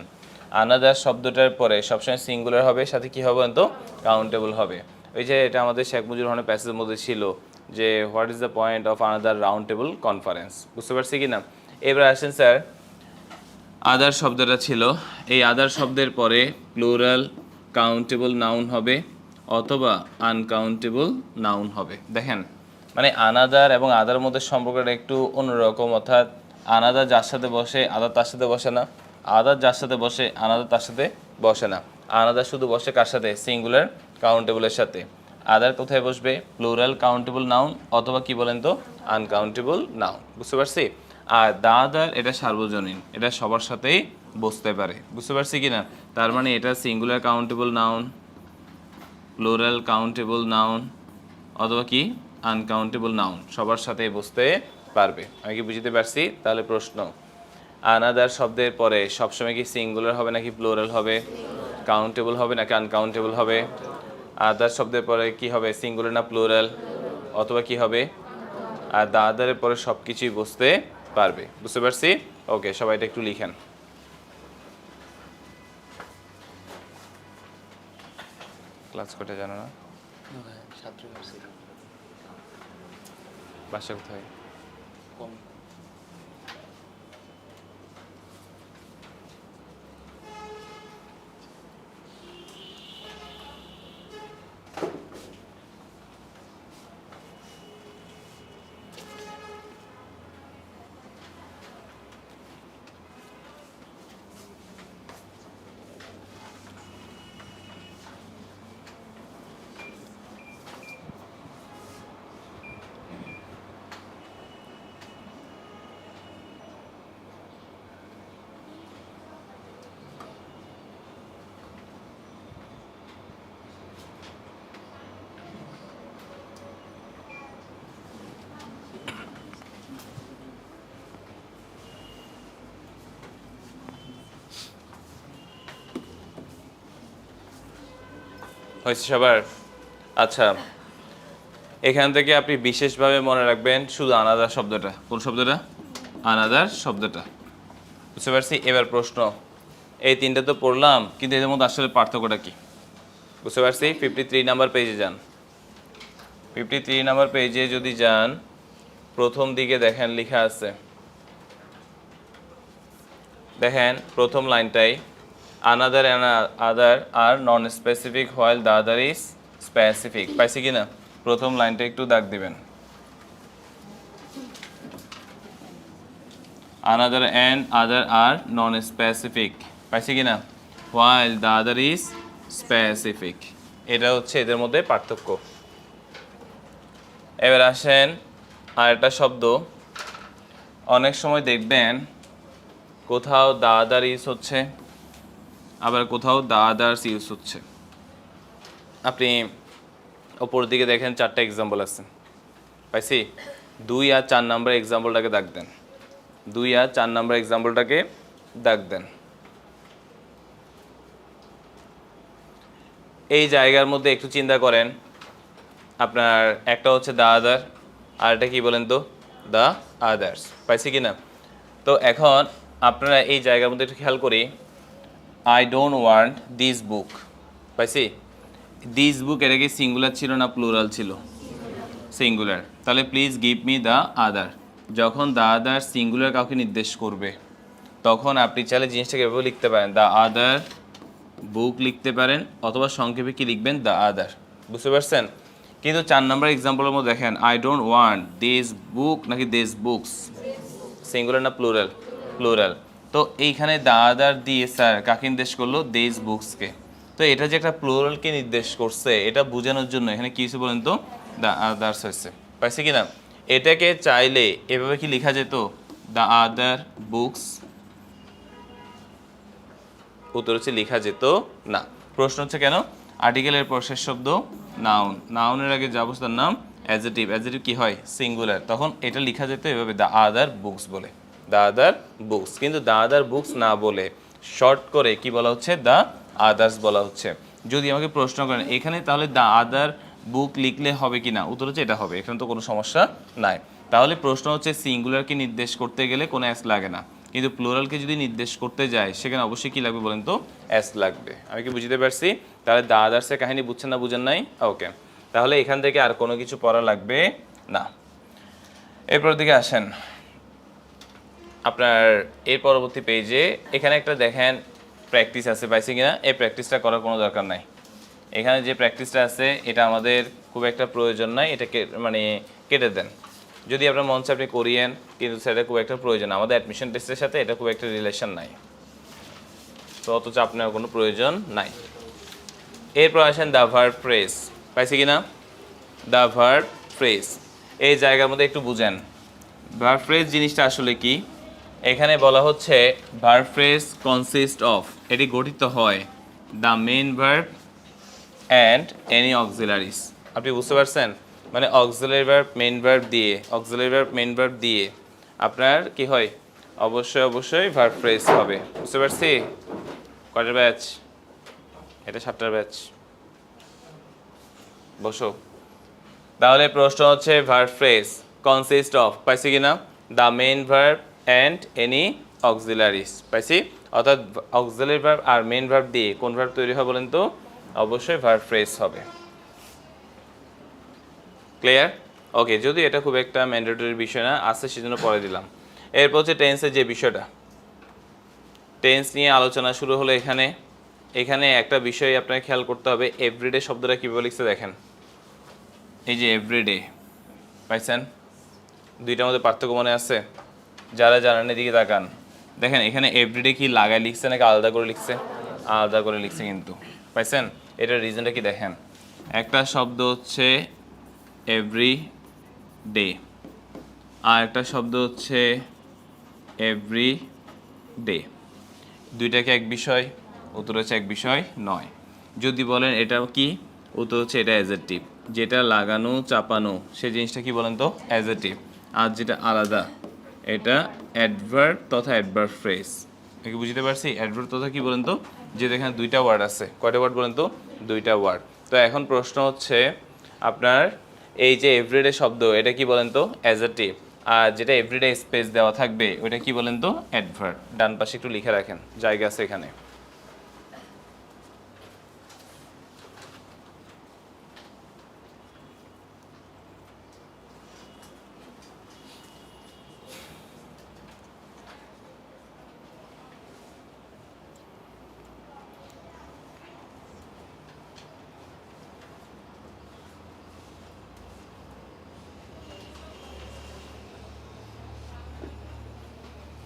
[SPEAKER 1] আনাদার শব্দটার পরে সবসময় সিঙ্গুলার হবে, সাথে কী হবে বলেন তো? কাউন্টেবল হবে। ওই যে এটা আমাদের শেখ মুজিবুর রহমানের প্যাসেজের মধ্যে ছিল যে what is the point of another round table conference, বুঝতে পারছি কি না? এবার আসেন স্যার, আদার শব্দটা ছিল, এই আদার শব্দের পরে প্লুরাল কাউন্টেবল নাউন হবে অথবা আনকাউন্টেবল নাউন হবে। দেখেন মানে আনাদার এবং আদার মধ্যে সম্পর্কটা একটু অন্যরকম, অর্থাৎ আনাদার যার সাথে বসে আদার তার সাথে বসে না, আদার যার সাথে বসে আনাদার তার সাথে বসে না। আনাদার শুধু বসে কার সাথে? সিঙ্গুলার কাউন্টেবলের সাথে। আদার কোথায় বসবে? প্লুরাল কাউন্টেবল নাউন অথবা কি বলেন তো? আনকাউন্টেবল নাউন, বুঝতে পারছি? আর দা আদার এটা সার্বজনীন, এটা সবার সাথেই বসতে পারে, বুঝতে পারছি কি না? তার মানে এটা singular countable noun, plural countable noun অথবা কি আনকাউন্টেবল নাউন, সবার সাথে বসতে পারবে। আমি কি বুঝতে পারছি? তাহলে প্রশ্ন, আনাদার শব্দের পরে সবসময় কি সিঙ্গুলার হবে নাকি প্লুরাল হবে? কাউন্টেবল হবে নাকি আনকাউন্টেবল হবে? আদার শব্দের পরে কি হবে? সিঙ্গুলার না প্লুরাল? অথবা কি হবে? আর দা আদারের পরে সব কিছুই বসতে পারবে, বুঝতে পারছি? ওকে, সবাই এটা একটু লিখেন। ক্লাস করতে জানো না? বাসা কোথায়? হয়েছে সবার? আচ্ছা, এখান থেকে আপনি বিশেষভাবে মনে রাখবেন শুধু আনাদার শব্দটা। কোন শব্দটা? আনাদার শব্দটা, বুঝতে পারছি? এবার প্রশ্ন, এই তিনটা তো পড়লাম, কিন্তু এদের মধ্যে আসলে পার্থক্যটা কি? বুঝতে পারছি? 53 নাম্বার পেজে যান। 53 নাম্বার পেজে যদি যান, প্রথম দিকে দেখেন লেখা আছে, দেখেন প্রথম লাইনটাই, another and other are non specific while the other is specific. পাইছি কি না? প্রথম লাইনটা একটু দাগ দিবেন, another and other are non specific. পাইছি কি না? While the other is specific, এটা হচ্ছে এদের মধ্যে পার্থক্য। এবার আসেন আরেকটা শব্দ, অনেক সময় দেখবেন কোথাও দ্য আদার ইউজ হচ্ছে, আবার কোথাও দ্য আদার্স ইউজ হচ্ছে। আপনি ওপর দিকে দেখেন 4টা এক্সাম্পল আছে, পাইছি? 2 আর 4 নাম্বার এক্সাম্পলটাকে দাগ দেন, 2 আর 4 নাম্বার এক্সাম্পলটাকে দাগ দেন। এই জায়গার মধ্যে একটু চিন্তা করেন, আপনার একটা হচ্ছে দ্য আদার, আর এটা কি বলেন তো? The others. পাইছি কি না? তো এখন আপনারা এই জায়গার মধ্যে একটু খেয়াল করি, I don't want this book. পাইছি? দিস বুক এটা কি সিঙ্গুলার ছিল না প্লুরাল ছিল? সিঙ্গুলার। তাহলে please give me the other, যখন দ্য আদার সিঙ্গুলার কাউকে নির্দেশ করবে তখন আপনি চাইলে জিনিসটাকে এভাবে লিখতে পারেন, দ্য আদার বুক লিখতে পারেন, অথবা সংক্ষেপে কি লিখবেন? দ্য আদার, বুঝতে পারছেন? কিন্তু 4 নম্বর এক্সাম্পলের মধ্যে দেখেন, আই ডোন্ট ওয়ান্ট দিস বুক নাকি দিস বুকস, সিঙ্গুলার না প্লুরাল? প্লুরাল। তো এইখানে দ্য আদার দিয়ে স্যার কাকে নির্দেশ করলো? দিস বুকসকে। তো এটা যে একটা প্লুরালকে নির্দেশ করছে এটা বোঝানোর জন্য এখানে কি হয়েছে বলেন তো? দ্য আদার্স হয়েছে। পাইছে কি না? এটাকে চাইলে এভাবে কি লেখা যেত? The other books. উত্তর হচ্ছে লেখা যেত না। প্রশ্ন হচ্ছে কেন? আর্টিকেলের পর শেষ শব্দ নাউন, নাউনের আগে যা বসে তার নাম অ্যাডজেক্টিভ, অ্যাডজেক্টিভ কি হয় সিঙ্গুলার, তখন এটা লেখা যেত এভাবে দ্য আদার বুকস বলে, দ্য আদার বুকস। কিন্তু দ্য আদার বুকস না বলে শর্ট করে কি বলা হচ্ছে দ্য আদার্স বলা হচ্ছে। যদি আমাকে প্রশ্ন করেন এখানে তাহলে দ্য আদার বুক লিখলে হবে কি না, উত্তর হচ্ছে এটা হবে, এখানে তো কোনো সমস্যা নাই। তাহলে প্রশ্ন হচ্ছে সিঙ্গুলারকে নির্দেশ করতে গেলে কোনো এস লাগে না, কিন্তু প্লুরালকে যদি নির্দেশ করতে যায় সেখানে অবশ্যই কি লাগবে বলেন তো, এস লাগবে। আমি কি বুঝতে পারছি? তাহলে দ্য আদার্সের কাহিনী বুঝছেন না, বুঝেন নাই? ওকে, তাহলে এখান থেকে আর কোনো কিছু পড়া লাগবে না। এরপর দিকে আসেন আপনার এর পরবর্তী পেজে, এখানে একটা দেখেন প্র্যাকটিস আছে, পাইছি কিনা? এই প্র্যাকটিসটা করার কোনো দরকার নাই। এখানে যে প্র্যাকটিসটা আছে এটা আমাদের খুব একটা প্রয়োজন নাই, এটাকে মানে কেটে দেন। যদি আপনার মন চায় আপনি করিয়েন, কিন্তু সেটা খুব একটা প্রয়োজন, আমাদের অ্যাডমিশন টেস্টের সাথে এটা খুব একটা রিলেশন নাই, তো অত চাপ নেওয়ার কোনো প্রয়োজন নাই। এরপর আসেন দ্য ভার্ব ফ্রেজ, পাইছি কিনা? দ্য ভার্ব ফ্রেজ এই জায়গার মধ্যে একটু বুঝেন ভার্ব ফ্রেজ জিনিসটা আসলে কি। এখানে বলা হচ্ছে ভার্ব ফ্রেজ কনসিস্ট অফ, এটি গঠিত হয় the main verb and any auxiliaries. আপনি বুঝতে পারছেন? মানে অক্সিলারি ভার্ব মেইন ভার্ব দিয়ে, অক্সিলারি ভার্ব মেইন ভার্ব দিয়ে আপনার কি হয়, অবশ্যই ভার্ব ফ্রেজ হবে। বুঝতে পারছি? কয়টার ব্যাচ? এটা 7টার ব্যাচ। বসো। তাহলে প্রশ্ন হচ্ছে ভার্ব ফ্রেজ কনসিস্ট অফ, পাইছি কিনা? The main verb and any auxiliaries, পাইছি? অর্থাৎ অক্সিলারি ভার্ব আর মেইন ভার্ব দিয়ে কোন ভার্ব তৈরি হয় বলেন তো? অবশ্যই ভার্ব ফ্রেজ হবে। ক্লিয়ার? ওকে, যদি এটা খুব একটা ম্যান্ডেটরি বিষয় না আছে সেজন্য পরে দিলাম। এরপর হচ্ছে টেন্সের যে বিষয়টা, টেন্স নিয়ে আলোচনা শুরু হলো। এখানে একটা বিষয় আপনাকে খেয়াল করতে হবে, এভরিডে শব্দটা কীভাবে লিখছে দেখেন। এই যে এভরিডে, পাইছেন? দুইটার মধ্যে পার্থক্য মনে আছে? যারা জানেন এদিকে তাকান, দেখেন এখানে এভরিডে কি লাগায় লিখছে নাকি আলাদা করে লিখছে? আলাদা করে লিখছে কিন্তু, পাইছেন? এটার রিজনটা কি দেখেন, একটা শব্দ হচ্ছে এভরি ডে আর একটা শব্দ হচ্ছে এভরি ডে, দুইটাকে এক বিষয়? উত্তর হচ্ছে এক বিষয় নয়। যদি বলেন এটা কি, উত্তর হচ্ছে এটা অ্যাডজেক্টিভ, যেটা লাগানো চাপানো সেই জিনিসটা কি বলেন তো, অ্যাডজেক্টিভ। আর যেটা আলাদা এটা অ্যাডভার্ব তথা অ্যাডভার্ব ফ্রেজ। কি বুঝতে পারছি? অ্যাডভার্ব তথা কি বলেন তো, যে এখানে দুইটা ওয়ার্ড আছে, কয়টা ওয়ার্ড বলেন তো? দুইটা ওয়ার্ড। তো এখন প্রশ্ন হচ্ছে আপনার এই যে এভরিডে শব্দ এটা কি বলেন তো, অ্যাডজেক্টিভ, আর যেটা এভরিডে স্পেস দেওয়া থাকবে ওইটা কি বলেন তো, অ্যাডভার্ব। ডান পাশে একটু লিখে রাখেন, জায়গা আছে এখানে।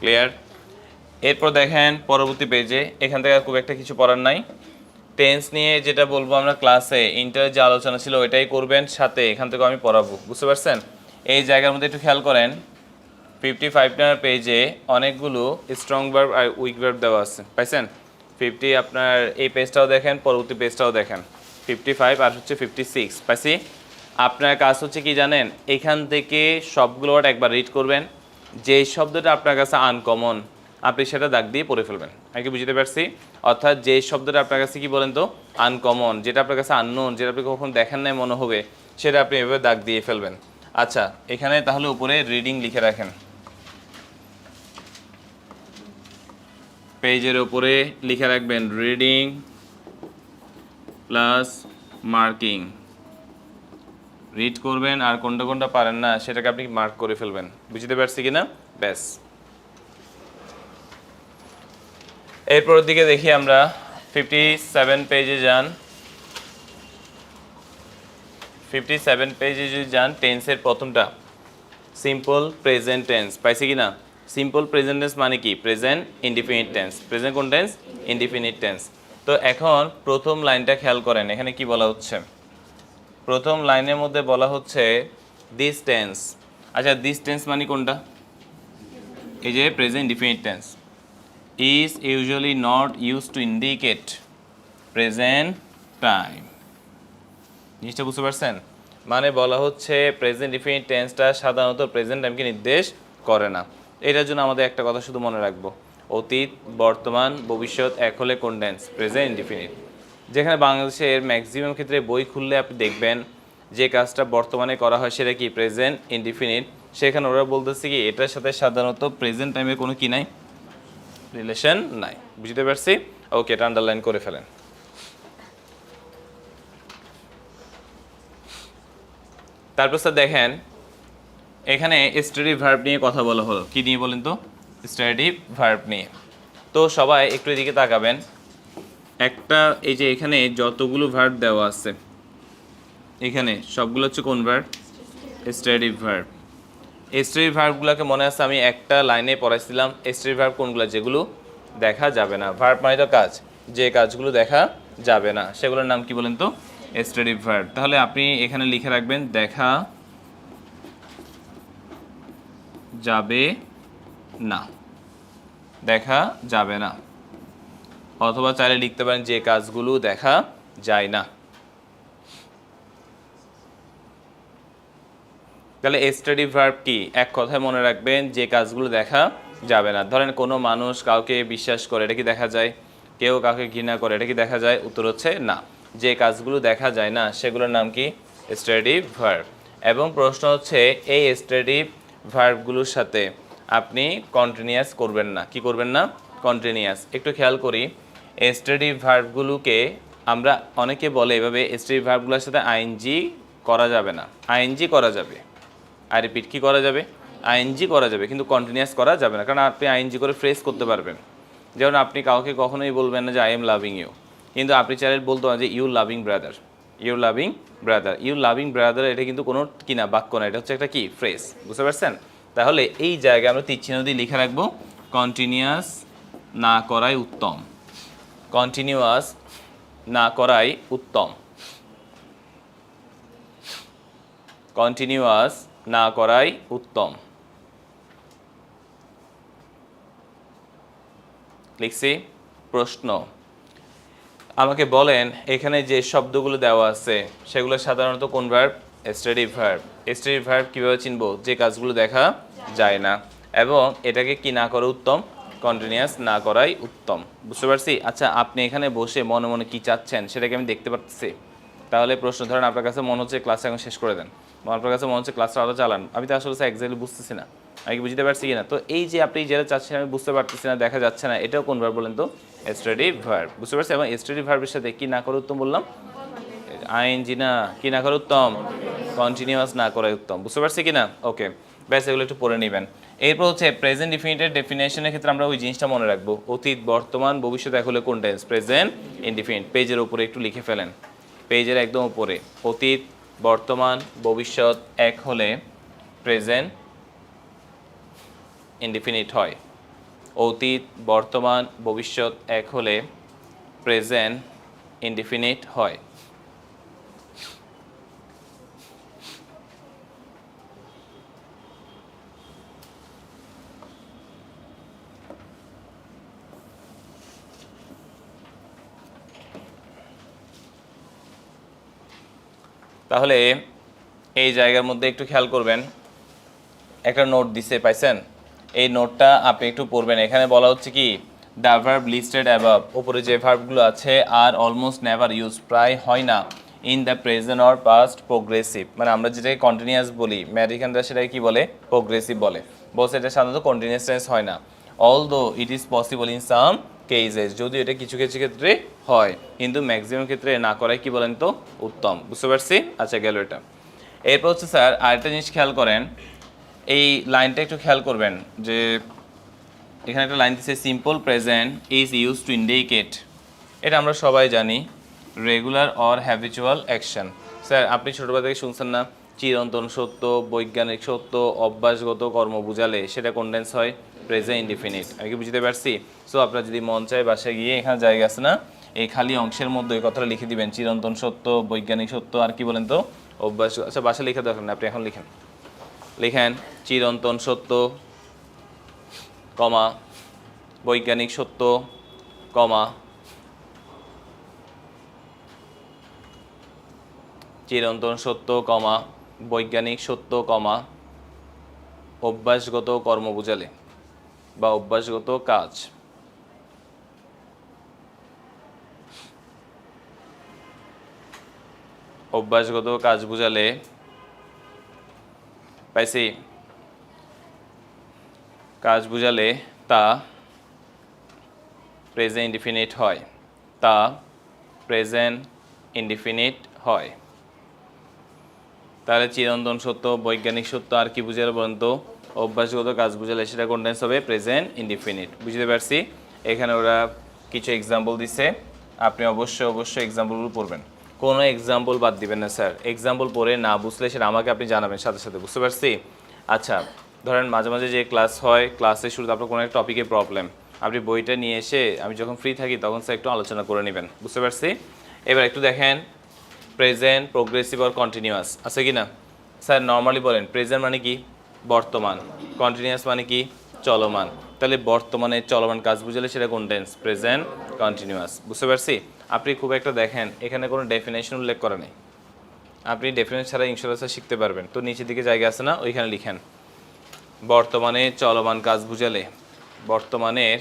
[SPEAKER 1] ক্লিয়ার? এরপর দেখেন পরবর্তী পেজে, এখান থেকে খুব একটা কিছু পড়ার নাই। টেন্স নিয়ে যেটা বলবো আমরা ক্লাসে ইন্টার যে আলোচনা ছিল ওইটাই করবেন, সাথে এখান থেকে আমি পড়াবো। বুঝতে পারছেন? এই জায়গার মধ্যে একটু খেয়াল করেন, 55 নাম্বার পেজে অনেকগুলো স্ট্রং ভার্ব আর উইক ভার্ব দেওয়া আছে, পাইছেন? 50 আপনার এই পেজটাও দেখেন, পরবর্তী পেজটাও দেখেন, 55 আর হচ্ছে 56, পাইছি? আপনার কাজ হচ্ছে কি জানেন, এখান থেকে সবগুলো ওয়ার্ড একবার রিড করবেন, যেই শব্দটা আপনার কাছে আনকমন আপনি সেটা দাগ দিয়ে পড়ে ফেলবেন। আমি কি বুঝতে পারছি? অর্থাৎ যেই শব্দটা আপনার কাছে কি বলেন তো, আনকমন, যেটা আপনার কাছে আননোন, যেটা আপনি কখন দেখেন নাই মনে হবে, সেটা আপনি এভাবে দাগ দিয়ে ফেলবেন। আচ্ছা, এখানে তাহলে উপরে রিডিং লিখে রাখেন, পেজের উপরে লিখে রাখবেন রিডিং প্লাস মার্কিং। রিড করবেন আর কোনটা কোনটা পারেন না সেটাকে আপনি মার্ক করে ফেলবেন। বুঝতে পারছি কিনা? ব্যাস। এরপরের দিকে দেখি আমরা 57 পেজে যান। 57 পেজে যদি যান, টেন্সের প্রথমটা সিম্পল প্রেজেন্ট টেন্স, পাইছি কিনা? সিম্পল প্রেজেন্ট টেন্স মানে কি? Present indefinite tense. প্রেজেন্ট কোন টেন্স? Indefinite tense. তো এখন প্রথম লাইনটা খেয়াল করেন, এখানে কি বলা হচ্ছে? প্রথম লাইনের মধ্যে বলা হচ্ছে দিস টেন্স। আচ্ছা, দিস টেন্স মানে কোনটা? এই যে present indefinite tense. Is usually not used to indicate present time. জিনিসটা বুঝতে পারছেন? মানে বলা হচ্ছে প্রেজেন্ট ডিফিনিট টেন্সটা সাধারণত প্রেজেন্ট টাইমকে নির্দেশ করে না। এটার জন্য আমাদের একটা কথা শুধু মনে রাখবো, অতীত, বর্তমান, ভবিষ্যৎ এক হলে কোন টেন্স? Present indefinite. যেখানে বাংলাদেশের ম্যাক্সিমাম ক্ষেত্রে বই খুললে আপনি দেখবেন যে কাজটা বর্তমানে করা হয় সেটা কি? Present indefinite. সেখানে ওরা বলতেছে কি এটার সাথে সাধারণত প্রেজেন্ট টাইমের কোনো কি নাই, রিলেশন নাই। বুঝতে পারছি? ওকে, এটা আন্ডারলাইন করে ফেলেন। তারপর স্যার দেখেন এখানে স্ট্যাটিক ভার্ব নিয়ে কথা বলা হলো। কি নিয়ে বলেন তো? স্ট্যাটিক ভার্ব নিয়ে। তো সবাই একটু এদিকে তাকাবেন। একটা এই যে এখানে যতগুলো ভার্ব দেওয়া আছে এখানে সবগুলো হচ্ছে কোন ভার্ব? Static verb. স্ট্যাটিক ভার্বগুলোকে মনে আছে আমি একটা লাইনে পড়াইছিলাম। স্ট্যাটিক ভার্ব কোনগুলো? যেগুলো দেখা যাবে না। ভার্ব মানে তো কাজ, যে কাজগুলো দেখা যাবে না সেগুলোর নাম কি বলেন তো? Static verb. তাহলে আপনি এখানে লিখে রাখবেন দেখা যাবে না, দেখা যাবে না। অথবা চাইলে লিখতে পারেন যে কাজগুলো দেখা যায় না। তাহলে স্ট্যাটিক ভার্ব কি? এক কথায় মনে রাখবেন যে কাজগুলো দেখা যাবে না। ধরেন কোনো মানুষ কাউকে বিশ্বাস করে, এটা কি দেখা যায়? কেউ কাউকে ঘৃণা করে, এটা কি দেখা যায়? উত্তর হচ্ছে না। যে কাজগুলো দেখা যায় না সেগুলোর নাম কি? Static verb. এবং প্রশ্ন হচ্ছে এই স্ট্যাটিক ভার্বগুলোর সাথে আপনি কন্টিনিউয়াস করবেন না। কি করবেন না? কন্টিনিউয়াস। একটু খেয়াল করি স্ট্যাটিক ভার্বগুলোকে আমরা অনেকে বলে এভাবে স্ট্যাটিক ভার্বগুলোর সাথে আইএনজি করা যাবে না। আইএনজি করা যাবে, আর রিপিট কি করা যাবে? আইএনজি করা যাবে, কিন্তু কন্টিনিউয়াস করা যাবে না। কারণ আপনি আইএনজি করে ফ্রেজ করতে পারবেন। যেমন আপনি কাউকে কখনোই বলবেন না যে আই এম লাভিং ইউ, কিন্তু আপনি চাইলে বলতে পারেন যে you loving brother, you loving brother. You loving brother এটা কিন্তু কোনো কি না, বাক্য না, এটা হচ্ছে একটা কি? ফ্রেজ। বুঝতে পারছেন? তাহলে এই জায়গায় আমরা তীরচিহ্ন দিয়ে লিখে রাখবো কন্টিনিউয়াস না করাই উত্তম। কন্টিনিউয়াস না করাই উত্তম। কন্টিনিউয়াস না করাই উত্তম। লিখছি। প্রশ্ন, আমাকে বলেন এখানে যে শব্দগুলো দেওয়া আছে সেগুলো সাধারণত কোন verb? Static verb. Static verb কীভাবে চিনবো? যে কাজগুলো দেখা যায় না। এবং এটাকে কি না করা উত্তম? কন্টিনিউয়াস না করাই উত্তম। বুঝতে পারছি? আচ্ছা, আপনি এখানে বসে মনে মনে কি চাচ্ছেন সেটাকে আমি দেখতে পাচ্ছি। তাহলে প্রশ্ন, ধরেন আপনার কাছে মনে হচ্ছে ক্লাসটা এখন শেষ করে দেন, আপনার কাছে মনে হচ্ছে ক্লাসটা আরও চালান। আমি তো আসলে এক্স্যাক্টলি বুঝতেছি না, আমি কি বুঝতে পারছি কিনা? তো এই যে আপনি যেটা চাচ্ছেন আমি বুঝতে পারতেছি না, দেখা যাচ্ছে না, এটাও কোন ভার্ব বলেন তো? Static verb. বুঝতে পারছি? এবং স্ট্যাটিক ভার্বের সাথে কি না করে উত্তম বললাম? আইএনজি না, কি না করে উত্তম? কন্টিনিউয়াস না করাই উত্তম। বুঝতে পারছি কিনা? ওকে, ব্যাস এগুলো একটু পড়ে নেবেন। এরপর হচ্ছে প্রেজেন্ট ডিফিনিটের ডেফিনেশনের ক্ষেত্রে আমরা ওই জিনিসটা মনে রাখবো, অতীত, বর্তমান, ভবিষ্যৎ এক হলে কোন টেন্স? Present indefinite. পেজের উপরে একটু লিখে ফেলেন, পেজের একদম উপরে। অতীত, বর্তমান, ভবিষ্যৎ এক হলে প্রেজেন্ট ইনডিফিনিট হয়। অতীত, বর্তমান, ভবিষ্যৎ এক হলে প্রেজেন্ট ইনডিফিনিট হয়। তাহলে এই জায়গার মধ্যে একটু খেয়াল করবেন, একটা নোট দিছে, পাইছেন? এই নোটটা আপনি একটু পড়বেন। এখানে বলা হচ্ছে কি, দ্য ভার্ব লিস্টেড অ্যাবাভ, উপরে যে ভার্বগুলো আছে আর অলমোস্ট নেভার ইউজ, প্রায় হয় না, in the present or past progressive. মানে আমরা যেটাকে কন্টিনিউয়াস বলি, আমেরিকানরা সেটাকে কি বলে? প্রোগ্রেসিভ বলে। বলছে এটা সাধারণত কন্টিনিউয়াস টেন্স হয় না। Although it is possible in some cases, যদিও এটা কিছু কিছু ক্ষেত্রে হয়, কিন্তু ম্যাক্সিমাম ক্ষেত্রে না করাই কি বলেন তো? উত্তম। বুঝতে পারছি? আচ্ছা, গেল এটা। এরপর হচ্ছে স্যার আরেকটা জিনিস খেয়াল করেন, এই লাইনটা একটু খেয়াল করবেন যে এখানে একটা লাইন দিচ্ছে simple present is use to indicate. এটা আমরা সবাই জানি, regular or habitual action. Sir আপনি ছোটোবেলা থেকে শুনছেন না, চিরন্তন সত্য, বৈজ্ঞানিক সত্য, অভ্যাসগত কর্ম বুঝালে সেটা কোন টেন্স হয়? Present indefinite. আমি কি বুঝতে পারছি? সো আপনার যদি মন চায় বাসায় গিয়ে এখানে জায়গা আছে না, এই খালি অংশের মধ্যে ওই কথাটা লিখে দিবেন, চিরন্তন সত্য, বৈজ্ঞানিক সত্য, আর কি বলেন তো? অভ্যাস। আচ্ছা, বাসায় লিখে দরকার না, আপনি এখন লিখেন। লিখেন চিরন্তন সত্য, কমা, বৈজ্ঞানিক সত্য, কমা, চিরন্তন সত্য কমা বৈজ্ঞানিক সত্য কমা অভ্যাসগত কর্ম বুঝালে বা অভ্যাসগত কাজ। অভ্যাসগত কাজ বুঝালে পাইছি, কাজ বুঝালে তা প্রেজেন্ট ইনডিফিনিট হয়, তা প্রেজেন্ট ইনডিফিনিট হয়। তাহলে চিরন্তন সত্য বৈজ্ঞানিক সত্য আর কি বুঝালে বলেন তো? অভ্যাসগত কাজ বুঝালে সেটা কন্টেন্স হবে প্রেজেন্ট ইনডিফিনিট। বুঝতে পারছি? এখানে ওরা কিছু এক্সাম্পল দিছে, আপনি অবশ্যই এক্সাম্পলগুলো পড়বেন, কোনো এক্সাম্পল বাদ দিবেন না স্যার। এক্সাম্পল পড়ে না বুঝলে সেটা আমাকে আপনি জানাবেন সাথে সাথে। বুঝতে পারছি? আচ্ছা, ধরেন মাঝে মাঝে যে ক্লাস হয়, ক্লাসের শুরুতে আপনার কোনো একটা টপিকে প্রবলেম, আপনি বইটা নিয়ে এসে আমি যখন ফ্রি থাকি তখন স্যার একটু আলোচনা করে নেবেন। বুঝতে পারছি? এবার একটু দেখেন, প্রেজেন্ট প্রোগ্রেসিভ আর কন্টিনিউয়াস আছে কি না? স্যার নর্মালি বলেন প্রেজেন্ট মানে কি? বর্তমান। কন্টিনিউয়াস মানে কি? চলমান। তাহলে বর্তমানে চলমান কাজ বুঝালে সেটা কোন টেন্স? Present continuous. বুঝতে পারছি? আপনি খুব একটা দেখেন এখানে কোনো ডেফিনেশন উল্লেখ করা নেই, আপনি ডেফিনেশন ছাড়া ইনশাআল্লাহ শিখতে পারবেন। তো নিচের দিকে জায়গা আছে না, ওইখানে লিখেন বর্তমানে চলমান কাজ বুঝালে, বর্তমানের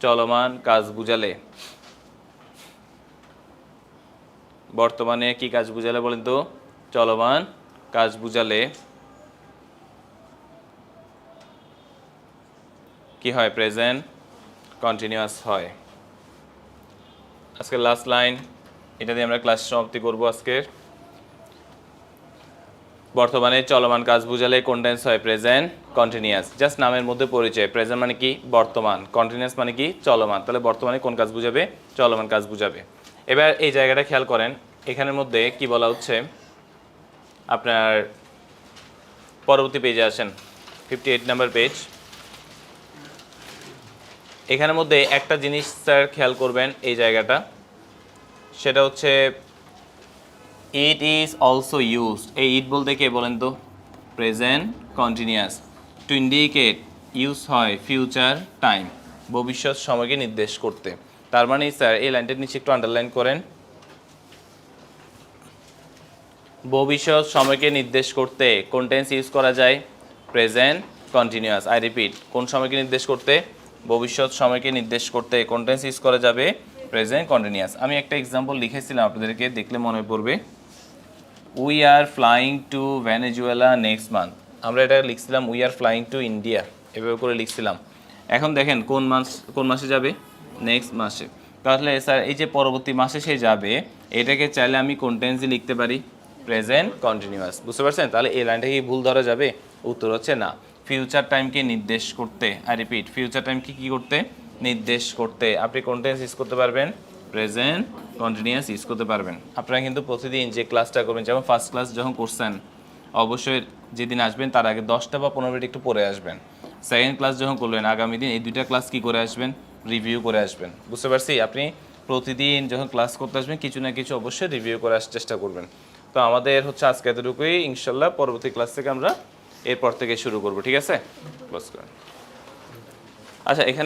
[SPEAKER 1] চলমান কাজ বুঝালে, বর্তমানে কি কাজ বুঝালে বলেন তো? চলমান কাজ বুঝালে কি হয়? প্রেজেন্ট কন্টিনিউয়াস হয়। আজকের লাস্ট লাইন, এটা দিয়ে আমরা ক্লাস সমাপ্তি করব আজকের। বর্তমানে চলমান কাজ বুঝালে কোন টেন্স হয়? Present continuous. জাস্ট নামের মধ্যে পরিচয়, প্রেজেন্ট মানে কি? বর্তমান, কন্টিনিউয়াস মানে কি? চলমান। তাহলে বর্তমানে কোন কাজ বুঝাবে? চলমান কাজ বুঝাবে। এবার এই জায়গাটা খেয়াল করেন, এখানের মধ্যে কি বলা হচ্ছে, আপনার পরবর্তী পেজে আসেন, 58 নাম্বার পেজ। এখানের মধ্যে একটা জিনিস স্যার খেয়াল করবেন এই জায়গাটা, সেটা হচ্ছে ইট ইজ অলসো ইউজড। এই ইট বলতে কে বলেন তো? Present continuous. To indicate use হয় ফিউচার টাইম, ভবিষ্যৎ সময়কে নির্দেশ করতে। তার মানে স্যার এই লাইনটার নিচে একটু আন্ডারলাইন করেন, ভবিষ্যৎ সময়কে নির্দেশ করতে কোন টেন্স ইউজ করা যায়? Present continuous. আই রিপিট, কোন সময়কে নির্দেশ করতে? ভবিষ্যৎ সময়কে নির্দেশ করতে কোন টেন্স ইউজ করা যাবে? Present continuous. আমি একটা এক্সাম্পল লিখেছিলাম আপনাদেরকে, দেখলে মনে পড়বে। We are flying to Venezuela next month. আমরা এটা লিখছিলাম we are flying to India, এভাবে করে লিখছিলাম। এখন দেখেন কোন মাসে যাবে? নেক্সট মাসে। তাহলে স্যার এই যে পরবর্তী মাসে সে যাবে, এটাকে চাইলে আমি কোন টেন্সে লিখতে পারি? Present continuous. বুঝতে পারছেন? তাহলে এই লাইনটা কি ভুল ধরা যাবে? উত্তর হচ্ছে না। ফিউচার টাইমকে নির্দেশ করতে, আই রিপিট, ফিউচার টাইমকে কি করতে? নির্দেশ করতে আপনি কোন টেন্স ইউজ করতে পারবেন? প্রেজেন্ট কন্টিনিউয়াস ইউজ করতে পারবেন। আপনারা কিন্তু প্রতিদিন যে ক্লাসটা করবেন, যেমন ফার্স্ট ক্লাস যখন করছেন, অবশ্যই যেদিন আসবেন তার আগে 10টা বা 15 মিনিট একটু পড়ে আসবেন। সেকেন্ড ক্লাস যখন করবেন আগামী দিন, এই দুইটা ক্লাস কি করে আসবেন? রিভিউ করে আসবেন। বুঝতে পারছি? আপনি প্রতিদিন যখন ক্লাস করতে আসবেন কিছু না কিছু অবশ্যই রিভিউ করে আসার চেষ্টা করবেন। তো আমাদের হচ্ছে আজকে এতটুকুই, ইনশাল্লাহ পরবর্তী ক্লাস থেকে আমরা এরপর থেকে শুরু করব। ঠিক আছে? ক্লোজ করেন। আচ্ছা, এখানে